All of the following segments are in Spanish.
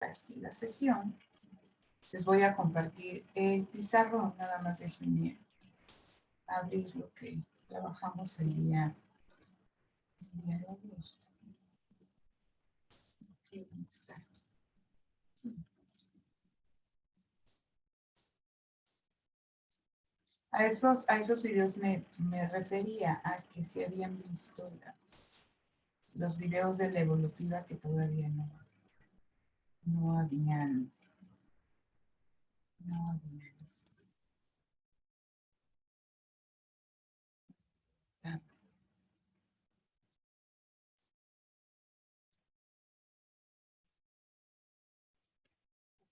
aquí la sesión. Les voy a compartir el pizarrón, nada más déjenme abrir lo que trabajamos el día de agosto. Okay, ¿dónde está? A esos videos me refería a que si habían visto los videos de la evolutiva que todavía no habían visto.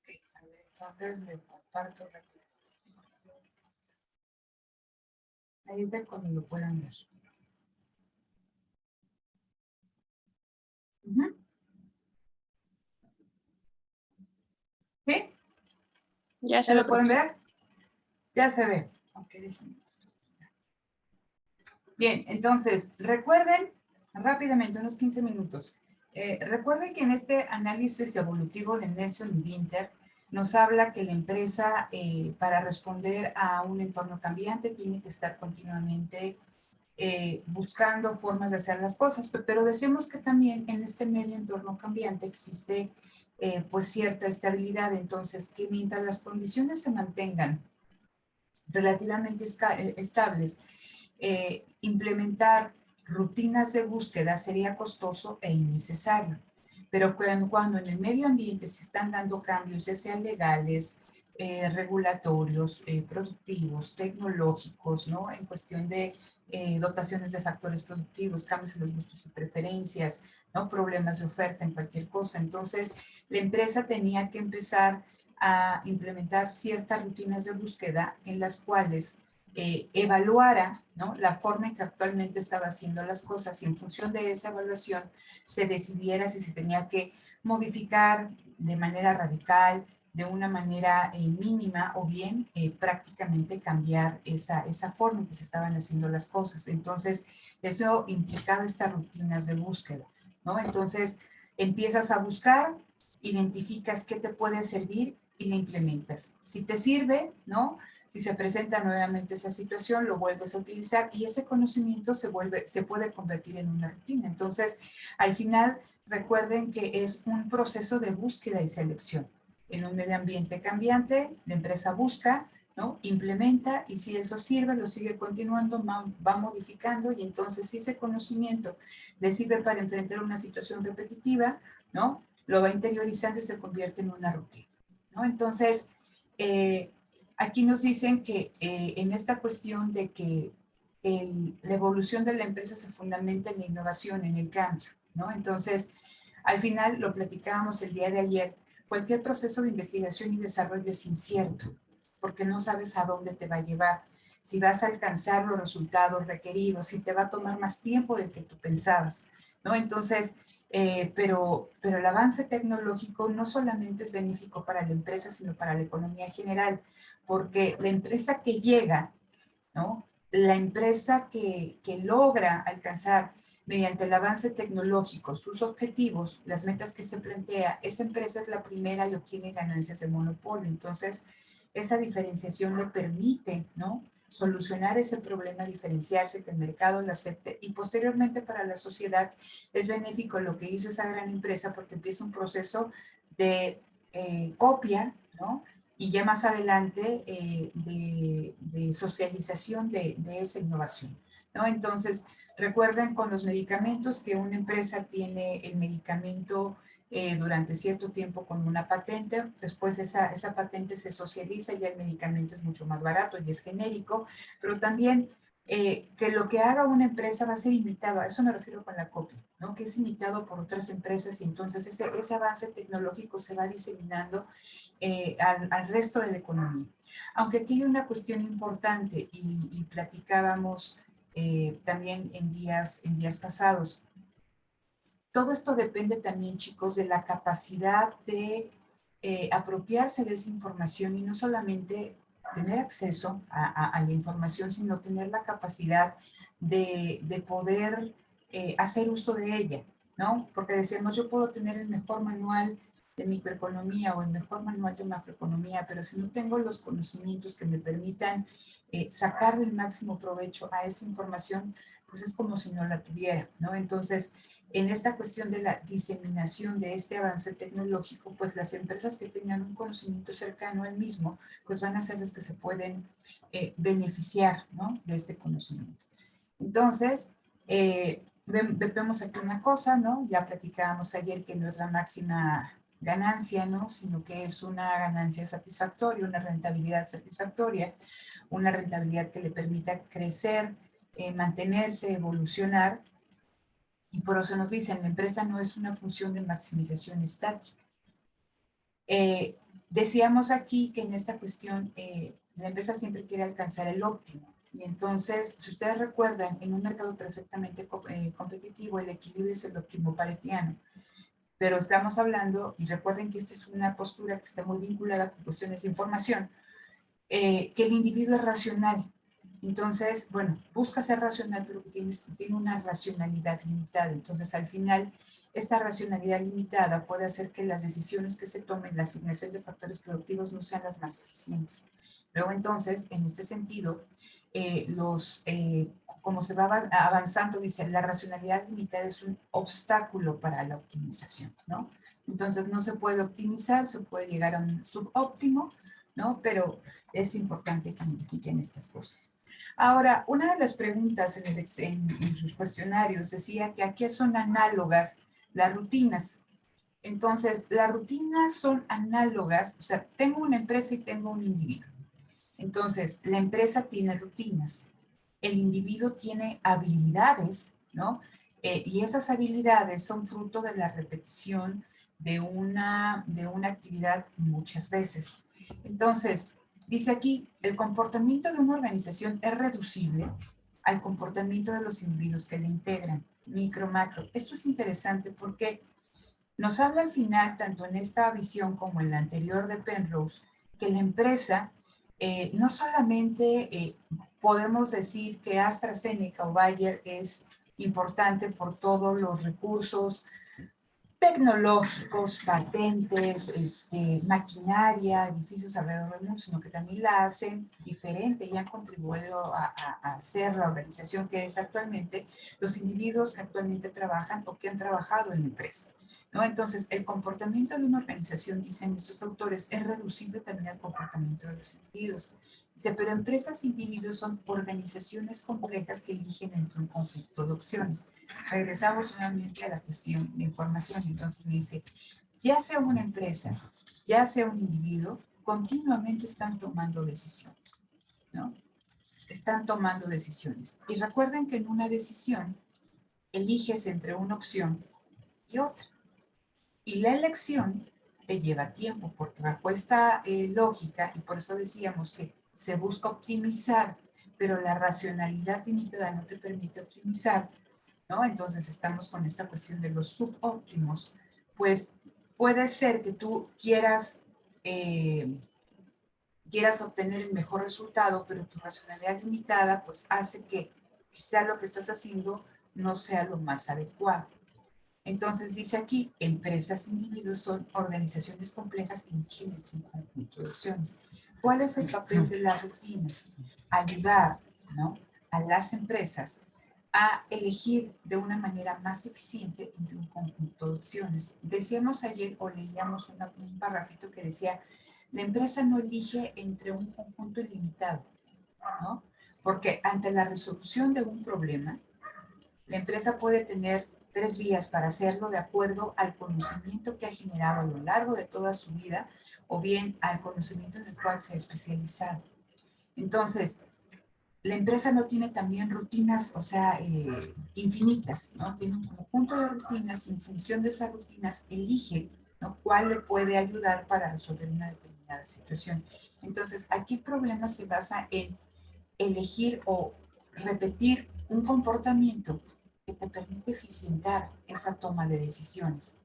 Ok, a ver, entonces les comparto rápido. Ahí ver cuando lo puedan ver. ¿Sí? Ya ¿Ya se ve, lo pueden profesor. ver? Ya se ve. Ok, déjenme. Bien, entonces, recuerden, rápidamente, unos 15 minutos. Recuerden que en este análisis evolutivo de Nelson y Winter nos habla que la empresa, para responder a un entorno cambiante, tiene que estar continuamente buscando formas de hacer las cosas, pero decimos que también en este medio entorno cambiante existe pues cierta estabilidad, entonces que mientras las condiciones se mantengan relativamente estables, implementar rutinas de búsqueda sería costoso e innecesario. Pero cuando en el medio ambiente se están dando cambios, ya sean legales, regulatorios, productivos, tecnológicos, ¿no? En cuestión de dotaciones de factores productivos, cambios en los gustos y preferencias, ¿no? Problemas de oferta en cualquier cosa. Entonces, la empresa tenía que empezar a implementar ciertas rutinas de búsqueda en las cuales evaluara, ¿no?, la forma en que actualmente estaba haciendo las cosas y en función de esa evaluación se decidiera si se tenía que modificar de manera radical, de una manera mínima o bien prácticamente cambiar esa forma en que se estaban haciendo las cosas. Entonces, eso implicaba estas rutinas de búsqueda, ¿no? Entonces, empiezas a buscar, identificas qué te puede servir y la implementas. Si te sirve, ¿no? Si se presenta nuevamente esa situación, lo vuelves a utilizar y ese conocimiento se puede convertir en una rutina. Entonces, al final, recuerden que es un proceso de búsqueda y selección. En un medio ambiente cambiante, la empresa busca, ¿no? Implementa y si eso sirve, lo sigue continuando, va modificando y entonces si ese conocimiento le sirve para enfrentar una situación repetitiva, ¿no? Lo va interiorizando y se convierte en una rutina, ¿no? Entonces, aquí nos dicen que en esta cuestión de que la evolución de la empresa se fundamenta en la innovación, en el cambio, ¿no? Entonces, al final, lo platicábamos el día de ayer, cualquier proceso de investigación y desarrollo es incierto, porque no sabes a dónde te va a llevar, si vas a alcanzar los resultados requeridos, si te va a tomar más tiempo del que tú pensabas, ¿no? Entonces, pero el avance tecnológico no solamente es benéfico para la empresa, sino para la economía en general, porque la empresa que llega, ¿no? La empresa que logra alcanzar mediante el avance tecnológico sus objetivos, las metas que se plantea, esa empresa es la primera y obtiene ganancias de monopolio. Entonces, esa diferenciación le permite, ¿no?, solucionar ese problema, diferenciarse, que el mercado lo acepte y posteriormente para la sociedad es benéfico lo que hizo esa gran empresa porque empieza un proceso de copia, ¿no?, y ya más adelante de socialización de esa innovación, ¿no? Entonces, recuerden con los medicamentos que una empresa tiene el medicamento durante cierto tiempo con una patente, después esa patente se socializa y ya el medicamento es mucho más barato y es genérico, pero también que lo que haga una empresa va a ser imitado, a eso me refiero con la copia, ¿no? Que es imitado por otras empresas y entonces ese avance tecnológico se va diseminando al resto de la economía. Aunque aquí hay una cuestión importante y platicábamos también en días pasados. Todo esto depende también, chicos, de la capacidad de apropiarse de esa información y no solamente tener acceso a la información, sino tener la capacidad de poder hacer uso de ella, ¿no? Porque decíamos, yo puedo tener el mejor manual de microeconomía o el mejor manual de macroeconomía, pero si no tengo los conocimientos que me permitan sacarle el máximo provecho a esa información, pues es como si no la tuviera, ¿no? Entonces, en esta cuestión de la diseminación de este avance tecnológico, pues las empresas que tengan un conocimiento cercano al mismo, pues van a ser las que se pueden beneficiar, ¿no? De este conocimiento. Entonces, vemos aquí una cosa, ¿no? Ya platicábamos ayer que no es la máxima ganancia, ¿no? Sino que es una ganancia satisfactoria, una rentabilidad satisfactoria, una rentabilidad que le permita crecer, mantenerse, evolucionar. Y por eso nos dicen, la empresa no es una función de maximización estática. Decíamos aquí que en esta cuestión la empresa siempre quiere alcanzar el óptimo. Y entonces, si ustedes recuerdan, en un mercado perfectamente competitivo, el equilibrio es el óptimo paretiano. Pero estamos hablando, y recuerden que esta es una postura que está muy vinculada con cuestiones de información, que el individuo es racional. Entonces, bueno, busca ser racional, pero tiene una racionalidad limitada. Entonces, al final, esta racionalidad limitada puede hacer que las decisiones que se tomen, la asignación de factores productivos, no sean las más eficientes. Luego, entonces, en este sentido, como se va avanzando, dice, la racionalidad limitada es un obstáculo para la optimización, ¿no? Entonces, no se puede optimizar, se puede llegar a un subóptimo, ¿no? Pero es importante que identifiquen estas cosas. Ahora, una de las preguntas en sus cuestionarios decía que a qué son análogas las rutinas. Entonces, las rutinas son análogas, o sea, tengo una empresa y tengo un individuo. Entonces, la empresa tiene rutinas, el individuo tiene habilidades, ¿no? Y esas habilidades son fruto de la repetición de una actividad muchas veces. Entonces, dice aquí, el comportamiento de una organización es reducible al comportamiento de los individuos que la integran, micro, macro. Esto es interesante porque nos habla al final, tanto en esta visión como en la anterior de Penrose, que la empresa no solamente podemos decir que AstraZeneca o Bayer es importante por todos los recursos tecnológicos, patentes, maquinaria, edificios alrededor del mundo, sino que también la hacen diferente y han contribuido a ser la organización que es actualmente, los individuos que actualmente trabajan o que han trabajado en la empresa, ¿no? Entonces, el comportamiento de una organización, dicen estos autores, es reducible también al comportamiento de los individuos. Dice, pero empresas e individuos son organizaciones complejas que eligen entre un conflicto de opciones. Regresamos nuevamente a la cuestión de información. Entonces me dice, ya sea una empresa, ya sea un individuo, continuamente están tomando decisiones, ¿no? Están tomando decisiones. Y recuerden que en una decisión eliges entre una opción y otra. Y la elección te lleva tiempo, porque bajo esta lógica, y por eso decíamos que se busca optimizar, pero la racionalidad limitada no te permite optimizar, ¿no? Entonces estamos con esta cuestión de los subóptimos. Pues puede ser que tú eh, quieras obtener el mejor resultado, pero tu racionalidad limitada pues hace que quizá lo que estás haciendo no sea lo más adecuado. Entonces dice aquí, empresas e individuos son organizaciones complejas que eligen entre un conjunto de opciones. ¿Cuál es el papel de las rutinas? Ayudar, ¿no?, a las empresas a elegir de una manera más eficiente entre un conjunto de opciones. Decíamos ayer o leíamos un parrafito que decía, la empresa no elige entre un conjunto ilimitado, ¿no? Porque ante la resolución de un problema, la empresa puede tener 3 vías para hacerlo de acuerdo al conocimiento que ha generado a lo largo de toda su vida o bien al conocimiento en el cual se ha especializado. Entonces, la empresa no tiene también rutinas, o sea, infinitas, ¿no? Tiene un conjunto de rutinas y en función de esas rutinas elige, ¿no?, cuál le puede ayudar para resolver una determinada situación. Entonces, aquí el problema se basa en elegir o repetir un comportamiento que te permite eficientar esa toma de decisiones,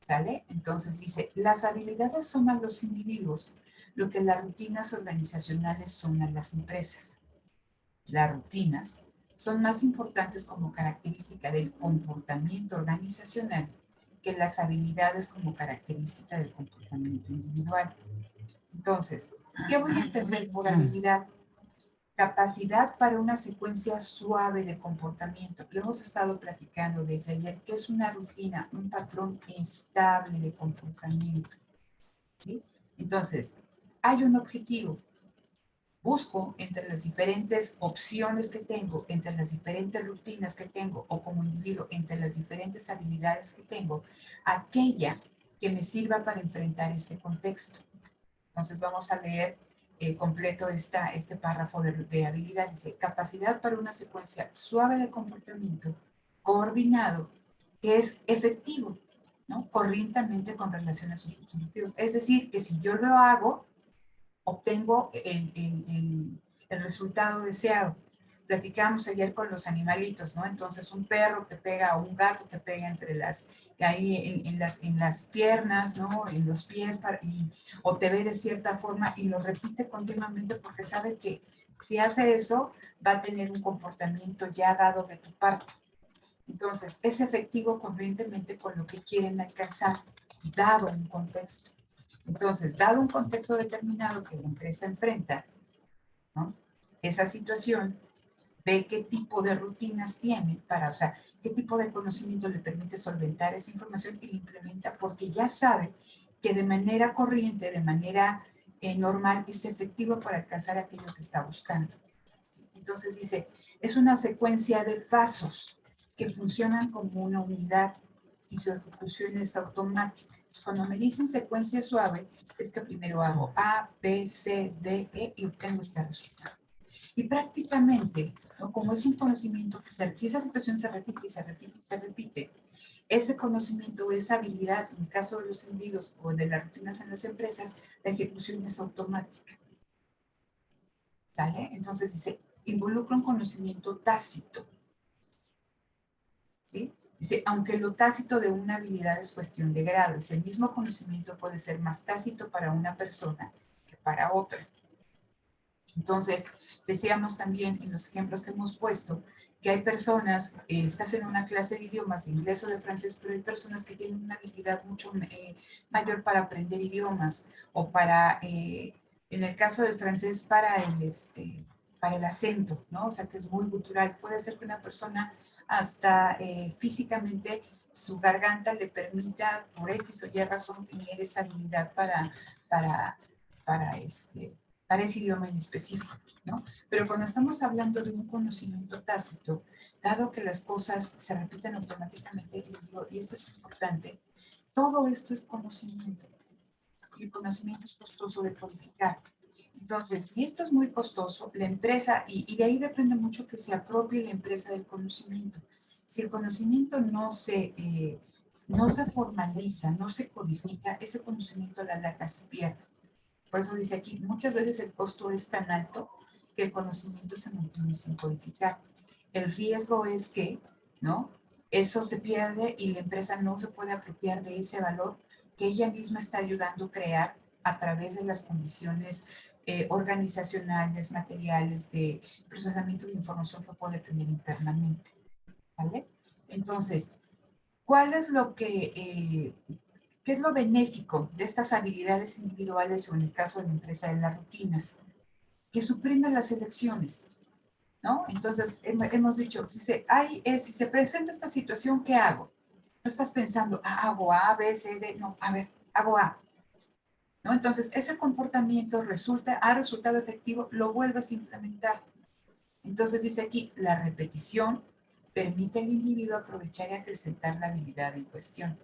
¿sale? Entonces dice, las habilidades son a los individuos lo que las rutinas organizacionales son a las empresas. Las rutinas son más importantes como característica del comportamiento organizacional que las habilidades como característica del comportamiento individual. Entonces, ¿qué voy a entender por habilidad? Capacidad para una secuencia suave de comportamiento. Lo hemos estado platicando desde ayer, que es una rutina, un patrón estable de comportamiento. ¿Sí? Entonces, hay un objetivo. Busco entre las diferentes opciones que tengo, entre las diferentes rutinas que tengo, o como individuo, entre las diferentes habilidades que tengo, aquella que me sirva para enfrentar ese contexto. Entonces vamos a leer completo este párrafo de habilidad. Dice, capacidad para una secuencia suave de comportamiento, coordinado, que es efectivo, ¿no? Corrientemente con relación a sus objetivos. Es decir, que si yo lo hago, obtengo el resultado deseado. Platicamos ayer con los animalitos, ¿no? Entonces un perro te pega, o un gato te pega entre ahí en las piernas, ¿no? En los pies, o te ve de cierta forma y lo repite continuamente porque sabe que si hace eso va a tener un comportamiento ya dado de tu parte. Entonces es efectivo corrientemente con lo que quieren alcanzar, dado un contexto. Entonces, dado un contexto determinado que la empresa enfrenta, ¿no? Esa situación, ve qué tipo de rutinas tiene o sea, qué tipo de conocimiento le permite solventar esa información y la implementa porque ya sabe que de manera corriente, de manera normal, es efectivo para alcanzar aquello que está buscando. Entonces dice, es una secuencia de pasos que funcionan como una unidad y su ejecución es automática. Cuando me dicen secuencia suave, es que primero hago A, B, C, D, E y obtengo este resultado. Y prácticamente, ¿no? Como es un conocimiento que si esa situación se repite y se repite y se repite, ese conocimiento, esa habilidad, en el caso de los individuos o de las rutinas en las empresas, la ejecución es automática. ¿Sale? Entonces dice, involucra un conocimiento tácito. ¿Sí? Dice, aunque lo tácito de una habilidad es cuestión de grado, el mismo conocimiento puede ser más tácito para una persona que para otra. Entonces, decíamos también en los ejemplos que hemos puesto, que hay personas, estás en una clase de idiomas, de inglés o de francés, pero hay personas que tienen una habilidad mucho mayor para aprender idiomas, o en el caso del francés, para el acento, ¿no? O sea, que es muy cultural. Puede ser que una persona hasta físicamente su garganta le permita, por X o Y razón, tener esa habilidad para, para para ese idioma en específico, ¿no? Pero cuando estamos hablando de un conocimiento tácito, dado que las cosas se repiten automáticamente, les digo, y esto es importante, todo esto es conocimiento, y el conocimiento es costoso de codificar. Entonces, si esto es muy costoso, la empresa, y de ahí depende mucho que se apropie la empresa del conocimiento. Si el conocimiento no se formaliza, no se codifica, ese conocimiento a la larga se pierde. Por eso dice aquí, muchas veces el costo es tan alto que el conocimiento se mantiene sin codificar. El riesgo es que, ¿no? Eso se pierde y la empresa no se puede apropiar de ese valor que ella misma está ayudando a crear a través de las condiciones organizacionales, materiales, de procesamiento de información que puede tener internamente. ¿Vale? Entonces, ¿cuál es qué es lo benéfico de estas habilidades individuales o en el caso de la empresa de las rutinas? Que suprimen las elecciones, ¿no? Entonces, hemos dicho, si se presenta esta situación, ¿qué hago? No estás pensando, hago A, B, C, D, no, a ver, hago A, ¿no? Entonces, ese comportamiento ha resultado efectivo, lo vuelves a implementar. Entonces, dice aquí, la repetición permite al individuo aprovechar y acrecentar la habilidad en cuestión.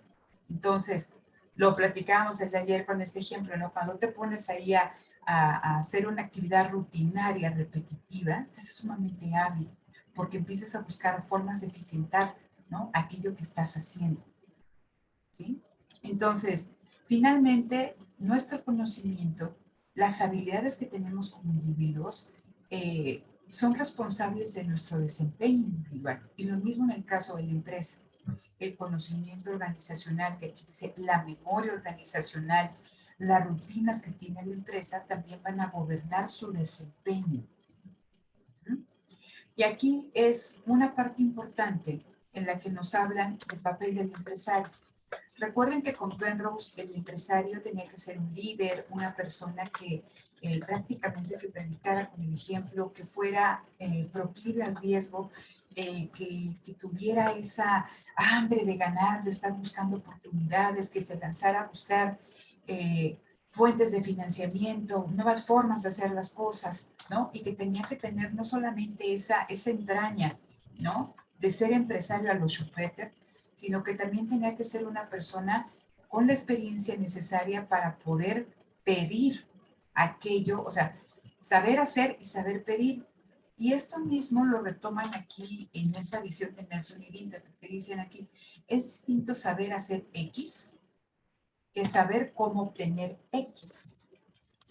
Entonces, lo platicábamos desde ayer con este ejemplo, ¿no? Cuando te pones ahí a hacer una actividad rutinaria, repetitiva, te haces sumamente hábil, porque empiezas a buscar formas de eficientar, ¿no? Aquello que estás haciendo, ¿sí? Entonces, finalmente, nuestro conocimiento, las habilidades que tenemos como individuos, son responsables de nuestro desempeño individual. Y lo mismo en el caso de la empresa. El conocimiento organizacional, que aquí dice la memoria organizacional, las rutinas que tiene la empresa también van a gobernar su desempeño. Y aquí es una parte importante en la que nos hablan del papel del empresario. Recuerden que con Penrose el empresario tenía que ser un líder, una persona que prácticamente que predicara con el ejemplo, que fuera proclive al riesgo, que tuviera esa hambre de ganar, de estar buscando oportunidades, que se lanzara a buscar fuentes de financiamiento, nuevas formas de hacer las cosas, ¿no? Y que tenía que tener no solamente esa entraña, ¿no? De ser empresario a los Schumpeter, sino que también tenía que ser una persona con la experiencia necesaria para poder pedir aquello, o sea, saber hacer y saber pedir. Y esto mismo lo retoman aquí en esta visión de Nelson y Winter, que dicen aquí, es distinto saber hacer X que saber cómo obtener X.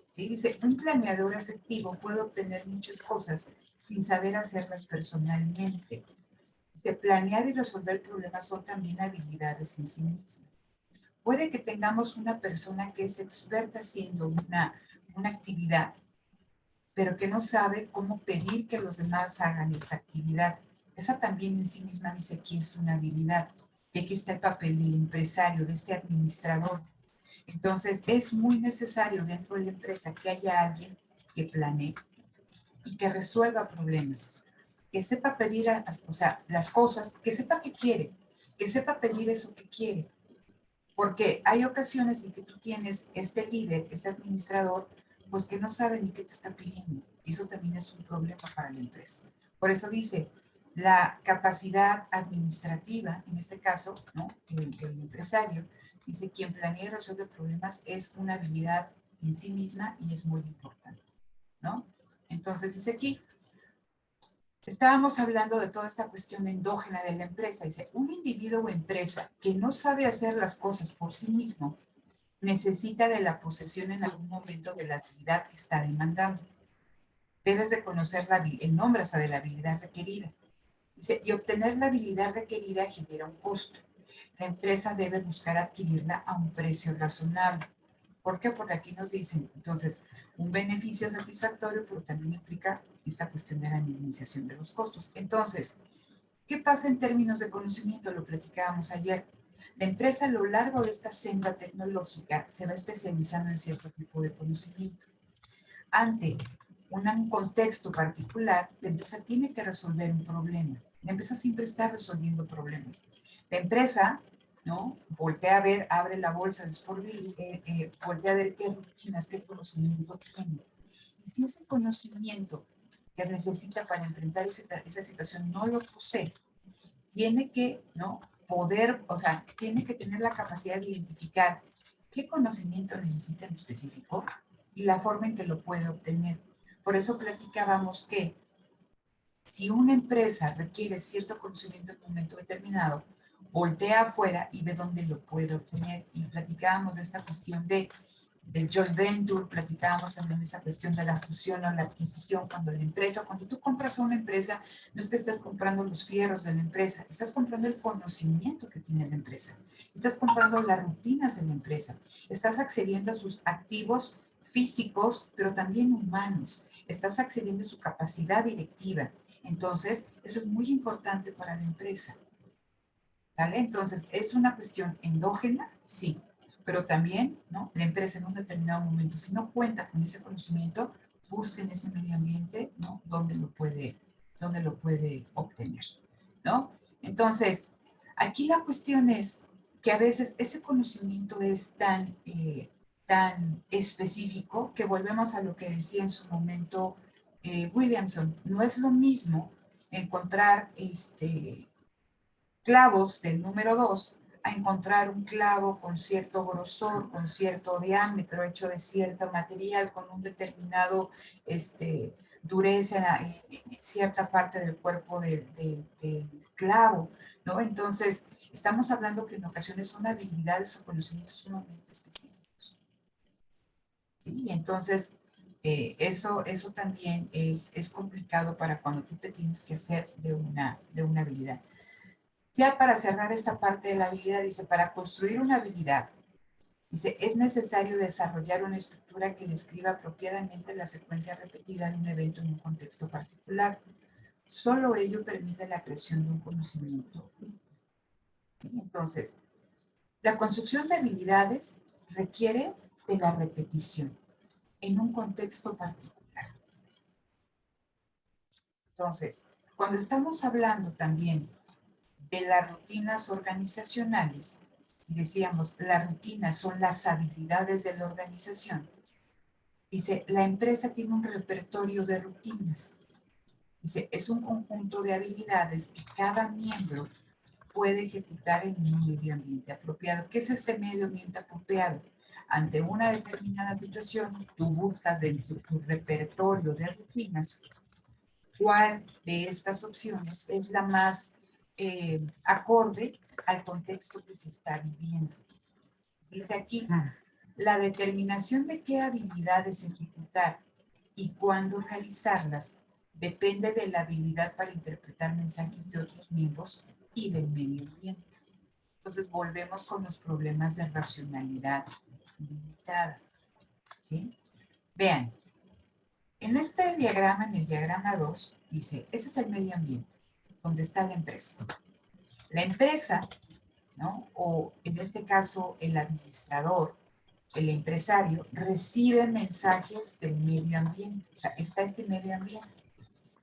¿Sí? Dice, un planeador efectivo puede obtener muchas cosas sin saber hacerlas personalmente. Dice, planear y resolver problemas son también habilidades en sí mismas. Puede que tengamos una persona que es experta haciendo una actividad, pero que no sabe cómo pedir que los demás hagan esa actividad. Esa también en sí misma dice que es una habilidad. Y aquí está el papel del empresario, de este administrador. Entonces, es muy necesario dentro de la empresa que haya alguien que planee y que resuelva problemas, que sepa pedir, o sea, las cosas, que sepa qué quiere, que sepa pedir eso que quiere. Porque hay ocasiones en que tú tienes este líder, este administrador, pues que no sabe ni qué te está pidiendo. Y eso también es un problema para la empresa. Por eso dice, la capacidad administrativa, en este caso, ¿no? El empresario, dice, quien planea y resuelve problemas es una habilidad en sí misma y es muy importante, ¿no? Entonces dice aquí, estábamos hablando de toda esta cuestión endógena de la empresa. Dice, un individuo o empresa que no sabe hacer las cosas por sí mismo necesita de la posesión en algún momento de la habilidad que está demandando. Debes de conocer el nombre de la habilidad requerida. Dice, y obtener la habilidad requerida genera un costo. La empresa debe buscar adquirirla a un precio razonable. ¿Por qué? Porque aquí nos dicen, entonces, un beneficio satisfactorio, pero también implica esta cuestión de la minimización de los costos. Entonces, ¿qué pasa en términos de conocimiento? Lo platicábamos ayer. La empresa a lo largo de esta senda tecnológica se va especializando en cierto tipo de conocimiento. Ante un contexto particular, la empresa tiene que resolver un problema. La empresa siempre está resolviendo problemas. La empresa, ¿no? Voltea a ver, abre la bolsa de Sport Bill, voltea a ver qué rutinas, qué conocimiento tiene. Y si ese conocimiento que necesita para enfrentar esa situación no lo posee, tiene que, ¿no? Poder, o sea, tiene que tener la capacidad de identificar qué conocimiento necesita en específico y la forma en que lo puede obtener. Por eso platicábamos que si una empresa requiere cierto conocimiento en un momento determinado, voltea afuera y ve dónde lo puede obtener. Y platicábamos de esta cuestión del joint venture, platicábamos también de esa cuestión de la fusión o la adquisición, cuando la empresa, cuando tú compras a una empresa, no es que estés comprando los fierros de la empresa, estás comprando el conocimiento que tiene la empresa, estás comprando las rutinas de la empresa, estás accediendo a sus activos físicos, pero también humanos, estás accediendo a su capacidad directiva. Entonces, eso es muy importante para la empresa. ¿Sale? Entonces, ¿es una cuestión endógena? Sí, pero también, ¿no? La empresa en un determinado momento, si no cuenta con ese conocimiento, busca en ese medio ambiente, ¿no? Dónde lo puede obtener, ¿no? Entonces, aquí la cuestión es que a veces ese conocimiento es tan específico que volvemos a lo que decía en su momento Williamson. No es lo mismo encontrar clavos del número 2 a encontrar un clavo con cierto grosor, con cierto diámetro, hecho de cierto material, con un determinado dureza en cierta parte del cuerpo del clavo, ¿no? Entonces, estamos hablando que en ocasiones son habilidades o conocimientos sumamente específicos, ¿sí? Entonces, eso también es complicado para cuando tú te tienes que hacer de una habilidad. Ya para cerrar esta parte de la habilidad, dice, para construir una habilidad, dice, es necesario desarrollar una estructura que describa apropiadamente la secuencia repetida de un evento en un contexto particular. Solo ello permite la creación de un conocimiento. ¿Sí? Entonces, La construcción de habilidades requiere de la repetición en un contexto particular. Entonces, cuando estamos hablando también de las rutinas organizacionales, y decíamos, las rutinas son las habilidades de la organización, dice, la empresa tiene un repertorio de rutinas. Dice, es un conjunto de habilidades que cada miembro puede ejecutar en un medio ambiente apropiado. ¿Qué es este medio ambiente apropiado? Ante una determinada situación, tú buscas dentro de tu repertorio de rutinas cuál de estas opciones es la más acorde al contexto que se está viviendo. Dice aquí, la determinación de qué habilidades ejecutar y cuándo realizarlas depende de la habilidad para interpretar mensajes de otros miembros y del medio ambiente. Entonces volvemos con los problemas de racionalidad limitada. ¿Sí? Vean, en este diagrama, en el diagrama 2, dice, ese es el medio ambiente, donde está la empresa. La empresa, ¿no? O en este caso el administrador, el empresario, recibe mensajes del medio ambiente, o sea, está este medio ambiente.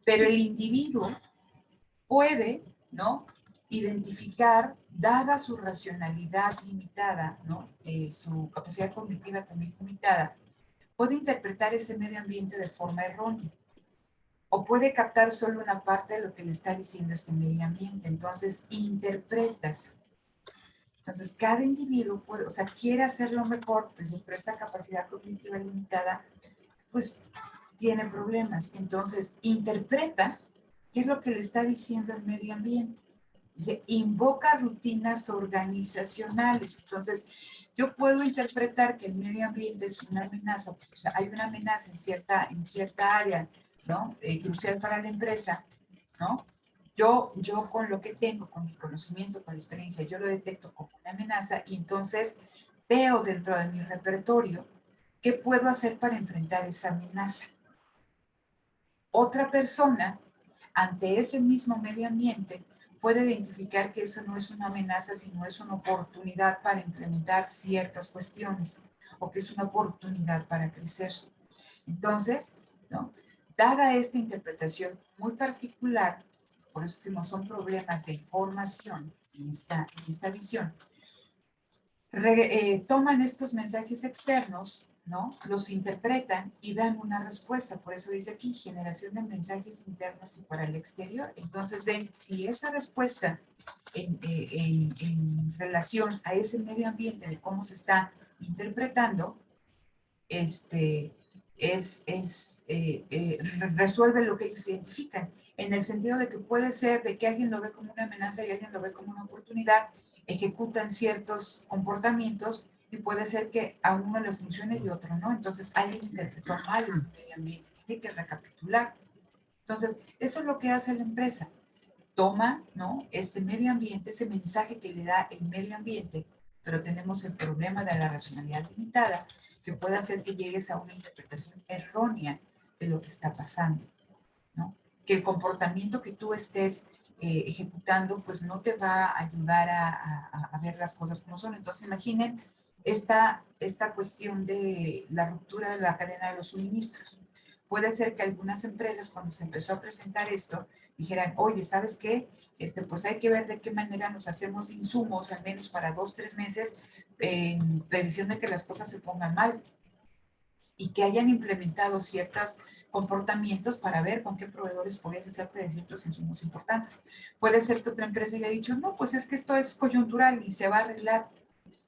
Pero el individuo puede, ¿no? Identificar, dada su racionalidad limitada, ¿no? Su capacidad cognitiva también limitada, puede interpretar ese medio ambiente de forma errónea o puede captar solo una parte de lo que le está diciendo este medio ambiente. Entonces, interpretas. Entonces, cada individuo puede, o sea, quiere hacerlo mejor, pues, pero esta capacidad cognitiva limitada, pues, tiene problemas. Entonces, interpreta qué es lo que le está diciendo el medio ambiente. Dice, invoca rutinas organizacionales. Entonces, yo puedo interpretar que el medio ambiente es una amenaza, o sea, hay una amenaza en cierta área, ¿no? Crucial para la empresa, ¿no? Yo con lo que tengo, con mi conocimiento, con la experiencia, yo lo detecto como una amenaza y entonces veo dentro de mi repertorio qué puedo hacer para enfrentar esa amenaza. Otra persona, ante ese mismo medio ambiente, puede identificar que eso no es una amenaza, sino es una oportunidad para implementar ciertas cuestiones o que es una oportunidad para crecer. Entonces, ¿no? Dada esta interpretación muy particular, por eso decimos, son problemas de información en esta visión, toman estos mensajes externos, ¿no? Los interpretan y dan una respuesta. Por eso dice aquí, generación de mensajes internos y para el exterior. Entonces ven, si esa respuesta en relación a ese medio ambiente de cómo se está interpretando, resuelve lo que ellos identifican, en el sentido de que puede ser de que alguien lo ve como una amenaza y alguien lo ve como una oportunidad, ejecutan ciertos comportamientos y puede ser que a uno le funcione y otro no. Entonces alguien interpretó mal ese medio ambiente, tiene que recapitular. Entonces, eso es lo que hace la empresa. Toma, ¿no? Este medio ambiente, ese mensaje que le da el medio ambiente, pero tenemos el problema de la racionalidad limitada, que puede hacer que llegues a una interpretación errónea de lo que está pasando, ¿no? Que el comportamiento que tú estés ejecutando, pues no te va a ayudar a ver las cosas como son. Entonces, imaginen esta cuestión de la ruptura de la cadena de los suministros. Puede ser que algunas empresas, cuando se empezó a presentar esto, dijeran, oye, ¿sabes qué? Pues hay que ver de qué manera nos hacemos insumos, al menos para 2, 3 meses, en previsión de que las cosas se pongan mal y que hayan implementado ciertos comportamientos para ver con qué proveedores podías hacerte de ciertos insumos importantes. Puede ser que otra empresa haya dicho, no, pues es que esto es coyuntural y se va a arreglar.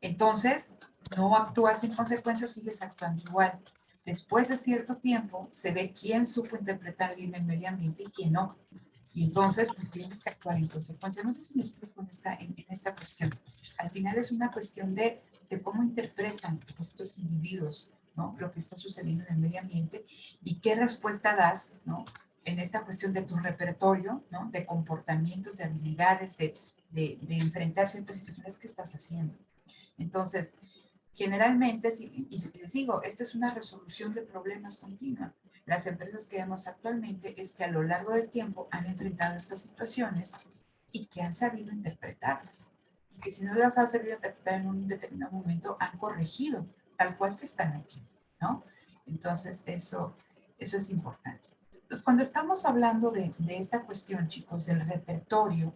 Entonces, no actúas en consecuencia o sigues actuando igual. Después de cierto tiempo, se ve quién supo interpretar bien el medio ambiente y quién no. Y entonces, pues tienes que actuar en consecuencia. No sé si me explico en esta cuestión. Al final es una cuestión de cómo interpretan estos individuos, ¿no? Lo que está sucediendo en el medio ambiente y qué respuesta das, ¿no? En esta cuestión de tu repertorio, ¿no? De comportamientos, de habilidades, de enfrentar ciertas situaciones que estás haciendo. Entonces, generalmente, y les digo, esta es una resolución de problemas continua. Las empresas que vemos actualmente es que a lo largo del tiempo han enfrentado estas situaciones y que han sabido interpretarlas. Y que si no las ha servido interpretar en un determinado momento, han corregido tal cual que están aquí, ¿no? Entonces, eso es importante. Entonces, cuando estamos hablando de esta cuestión, chicos, del repertorio,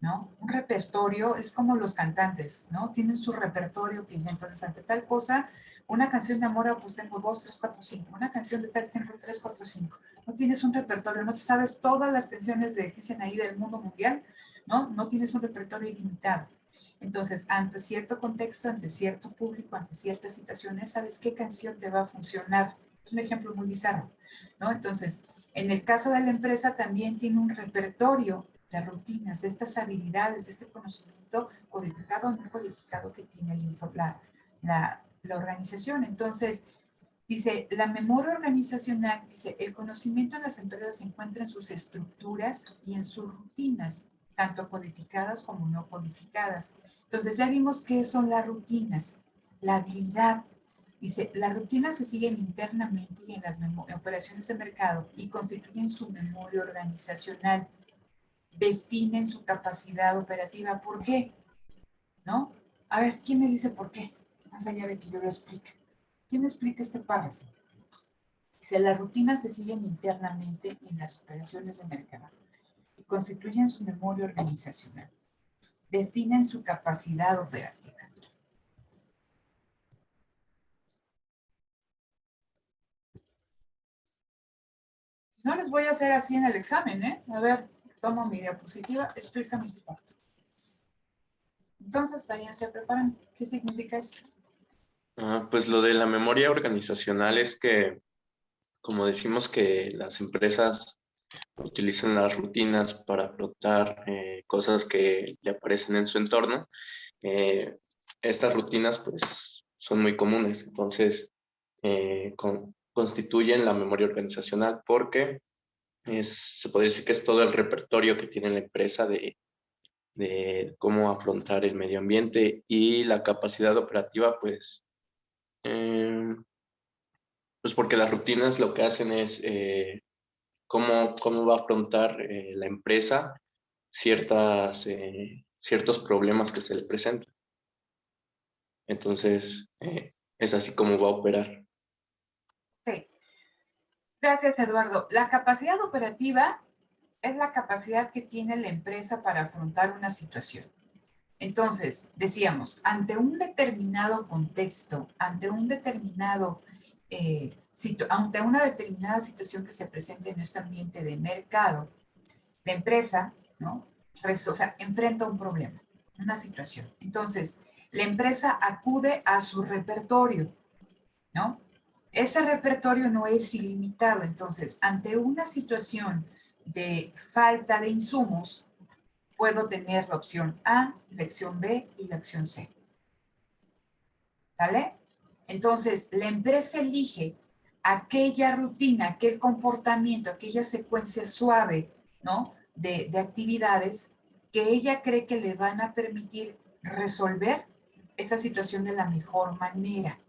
¿no? Un repertorio es como los cantantes, ¿no? Tienen su repertorio que entonces ante tal cosa, una canción de amor, pues tengo 2, 3, 4, 5. Una canción de tal tengo 3, 4, 5. No tienes un repertorio, no te sabes todas las canciones que dicen ahí del mundo mundial, ¿no? No tienes un repertorio ilimitado. Entonces, ante cierto contexto, ante cierto público, ante ciertas situaciones, sabes qué canción te va a funcionar. Es un ejemplo muy bizarro, ¿no? Entonces, en el caso de la empresa también tiene un repertorio de rutinas, de estas habilidades, de este conocimiento codificado o no codificado que tiene la organización. Entonces, dice, la memoria organizacional, dice, el conocimiento en las empresas se encuentra en sus estructuras y en sus rutinas, tanto codificadas como no codificadas. Entonces, ya vimos qué son las rutinas, la habilidad. Dice, las rutinas se siguen internamente y en las operaciones de mercado y constituyen su memoria organizacional, definen su capacidad operativa. ¿Por qué? ¿No? A ver, ¿quién me dice por qué? Más allá de que yo lo explique. ¿Quién explica este párrafo? Dice, las rutinas se siguen internamente en las operaciones de mercado y constituyen su memoria organizacional. Definen su capacidad operativa. No les voy a hacer así en el examen, ¿eh? A ver, tomo mi diapositiva, explícame este párrafo. Entonces, vayan, se preparan. ¿Qué significa eso? Pues lo de la memoria organizacional es que, como decimos que las empresas utilizan las rutinas para afrontar cosas que le aparecen en su entorno, estas rutinas pues son muy comunes, entonces constituyen la memoria organizacional porque se podría decir que es todo el repertorio que tiene la empresa de cómo afrontar el medio ambiente y la capacidad operativa eh, pues porque las rutinas lo que hacen es cómo va a afrontar la empresa ciertos problemas que se le presentan. Entonces, es así como va a operar. Sí. Gracias, Eduardo. La capacidad operativa es la capacidad que tiene la empresa para afrontar una situación. Entonces, decíamos, ante un determinado contexto, ante un determinado, ante una determinada situación que se presente en este ambiente de mercado, la empresa, ¿no? O sea, enfrenta un problema, una situación. Entonces, la empresa acude a su repertorio, ¿no? Ese repertorio no es ilimitado. Entonces, ante una situación de falta de insumos, puedo tener la opción A, la opción B y la opción C. ¿Vale? Entonces, la empresa elige aquella rutina, aquel comportamiento, aquella secuencia suave, ¿no? De actividades que ella cree que le van a permitir resolver esa situación de la mejor manera.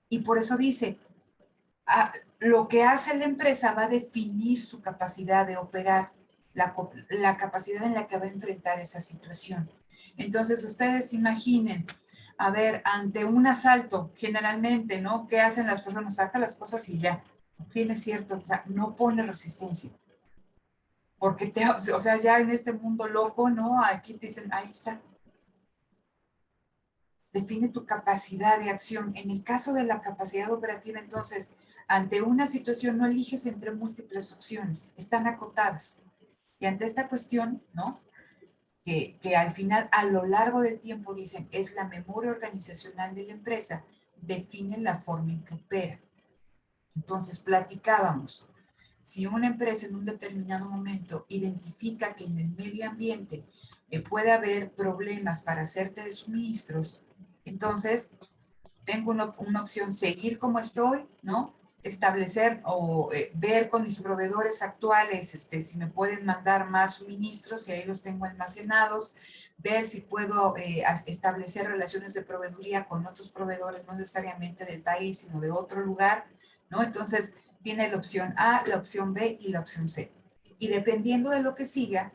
Y por eso dice, lo que hace la empresa va a definir su capacidad de operar, la capacidad en la que va a enfrentar esa situación. Entonces, ustedes imaginen, a ver, ante un asalto, generalmente, ¿no? ¿Qué hacen las personas? Sacan las cosas y ya. Tiene cierto, o sea, no pone resistencia. Porque o sea, ya en este mundo loco, ¿no? Aquí te dicen, ahí está. Define tu capacidad de acción. En el caso de la capacidad operativa, entonces, ante una situación no eliges entre múltiples opciones, están acotadas. Y ante esta cuestión, ¿no? Que al final, a lo largo del tiempo, dicen, es la memoria organizacional de la empresa, define la forma en que opera. Entonces, platicábamos, si una empresa en un determinado momento identifica que en el medio ambiente puede haber problemas para hacerte de suministros, entonces tengo una opción, seguir como estoy, ¿no? Establecer o ver con mis proveedores actuales si me pueden mandar más suministros y ahí los tengo almacenados, ver si puedo establecer relaciones de proveeduría con otros proveedores, no necesariamente del país, sino de otro lugar, ¿no? Entonces, tiene la opción A, la opción B y la opción C. Y dependiendo de lo que siga,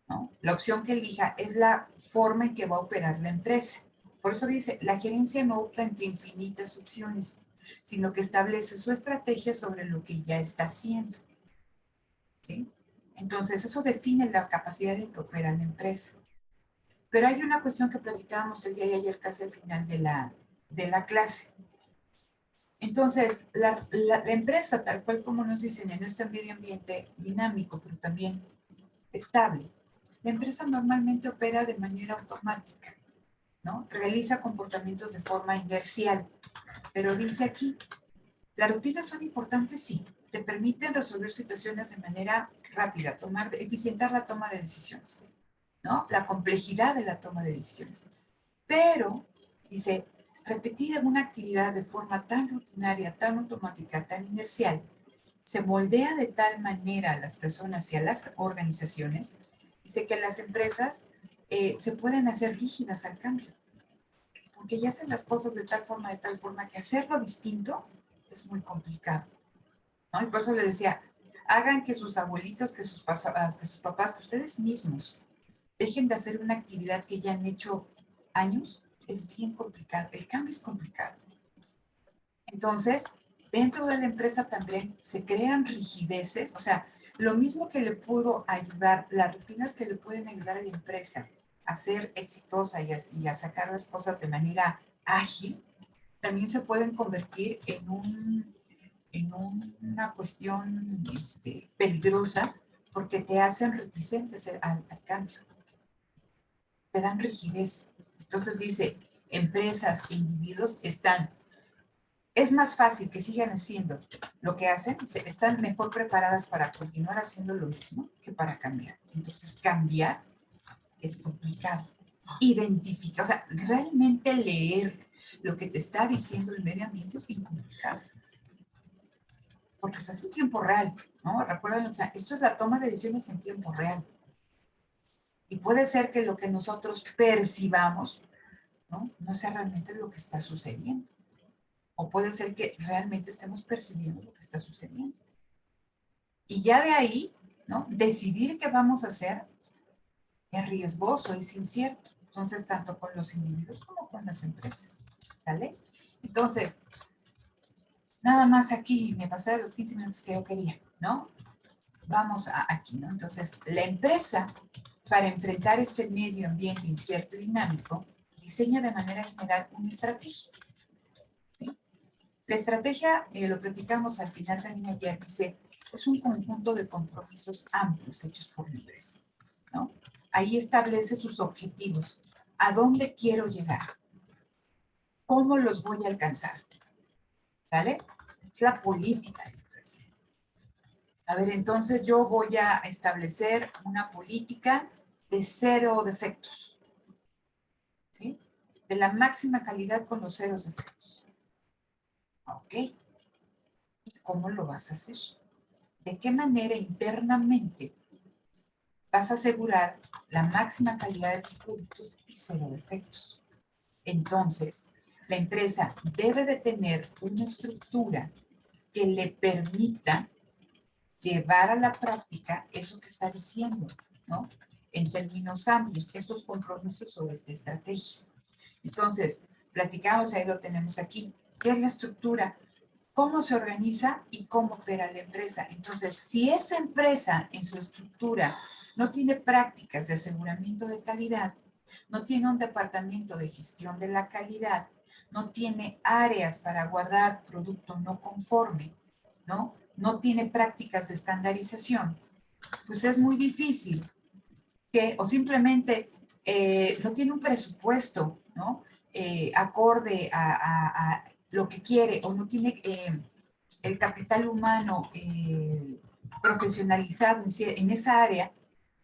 ¿no? La opción que elija es la forma en que va a operar la empresa. Por eso dice, la gerencia no opta entre infinitas opciones, sino que establece su estrategia sobre lo que ya está haciendo. ¿Sí? Entonces, eso define la capacidad en que opera la empresa. Pero hay una cuestión que platicábamos el día de ayer, casi al final de la clase. Entonces, la empresa, tal cual como nos dicen, en nuestro medio ambiente dinámico, pero también estable, la empresa normalmente opera de manera automática, ¿no? Realiza comportamientos de forma inercial, pero dice aquí, las rutinas son importantes, sí, te permiten resolver situaciones de manera rápida, eficientar la toma de decisiones, ¿no? La complejidad de la toma de decisiones. Pero, dice, repetir una actividad de forma tan rutinaria, tan automática, tan inercial, se moldea de tal manera a las personas y a las organizaciones, dice que las empresas se pueden hacer rígidas al cambio, porque ya hacen las cosas de tal forma que hacerlo distinto es muy complicado, ¿no? Y por eso le decía, hagan que sus abuelitos, que sus papás, que ustedes mismos dejen de hacer una actividad que ya han hecho años, es bien complicado. El cambio es complicado. Entonces, dentro de la empresa también se crean rigideces, o sea, lo mismo que le pudo ayudar, las rutinas que le pueden ayudar a la empresa a ser exitosa y a sacar las cosas de manera ágil, también se pueden convertir en una cuestión peligrosa porque te hacen reticentes al cambio, te dan rigidez. Entonces dice, empresas e individuos es más fácil que sigan haciendo lo que hacen, están mejor preparadas para continuar haciendo lo mismo que para cambiar. Entonces cambiar es complicado. Identificar, o sea, realmente leer lo que te está diciendo el medio ambiente es bien complicado. Porque estás en tiempo real, ¿no? Recuerden, o sea, esto es la toma de decisiones en tiempo real. Y puede ser que lo que nosotros percibamos, ¿no? No sea realmente lo que está sucediendo. O puede ser que realmente estemos percibiendo lo que está sucediendo. Y ya de ahí, ¿no? Decidir qué vamos a hacer es riesgoso, es incierto. Entonces, tanto con los individuos como con las empresas. ¿Sale? Entonces, nada más aquí, me pasé de los 15 minutos que yo quería, ¿no? Vamos aquí, ¿no? Entonces, la empresa, para enfrentar este medio ambiente incierto y dinámico, diseña de manera general una estrategia. ¿Sí? La estrategia, lo platicamos al final también ayer, dice, es un conjunto de compromisos amplios hechos por la empresa, ¿no? Ahí establece sus objetivos, a dónde quiero llegar, cómo los voy a alcanzar, ¿vale? Es la política de la empresa. A ver, entonces yo voy a establecer una política de 0 defectos, ¿sí? De la máxima calidad con los 0 defectos. ¿Ok? ¿Y cómo lo vas a hacer? ¿De qué manera internamente vas a asegurar la máxima calidad de tus productos y 0 defectos? Entonces, la empresa debe de tener una estructura que le permita llevar a la práctica eso que está diciendo, ¿no? En términos amplios, estos compromisos sobre esta estrategia. Entonces, platicamos, ahí lo tenemos aquí. ¿Qué es la estructura? ¿Cómo se organiza y cómo opera la empresa? Entonces, si esa empresa en su estructura no tiene prácticas de aseguramiento de calidad, no tiene un departamento de gestión de la calidad, no tiene áreas para guardar producto no conforme, ¿no? No tiene prácticas de estandarización, pues es muy difícil que, o simplemente no tiene un presupuesto, ¿no? Acorde a lo que quiere, o no tiene el capital humano profesionalizado en esa área,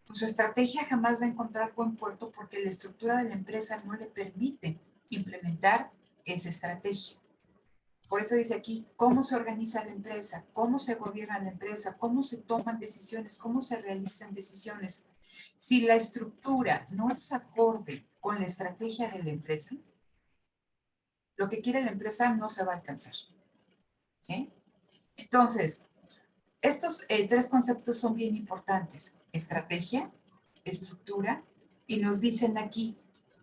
pues su estrategia jamás va a encontrar buen puerto porque la estructura de la empresa no le permite implementar esa estrategia. Por eso dice aquí, cómo se organiza la empresa, cómo se gobierna la empresa, cómo se toman decisiones, cómo se realizan decisiones. Si la estructura no es acorde con la estrategia de la empresa, lo que quiere la empresa no se va a alcanzar. ¿Sí? Entonces, estos 3 conceptos son bien importantes. Estrategia, estructura, y nos dicen aquí,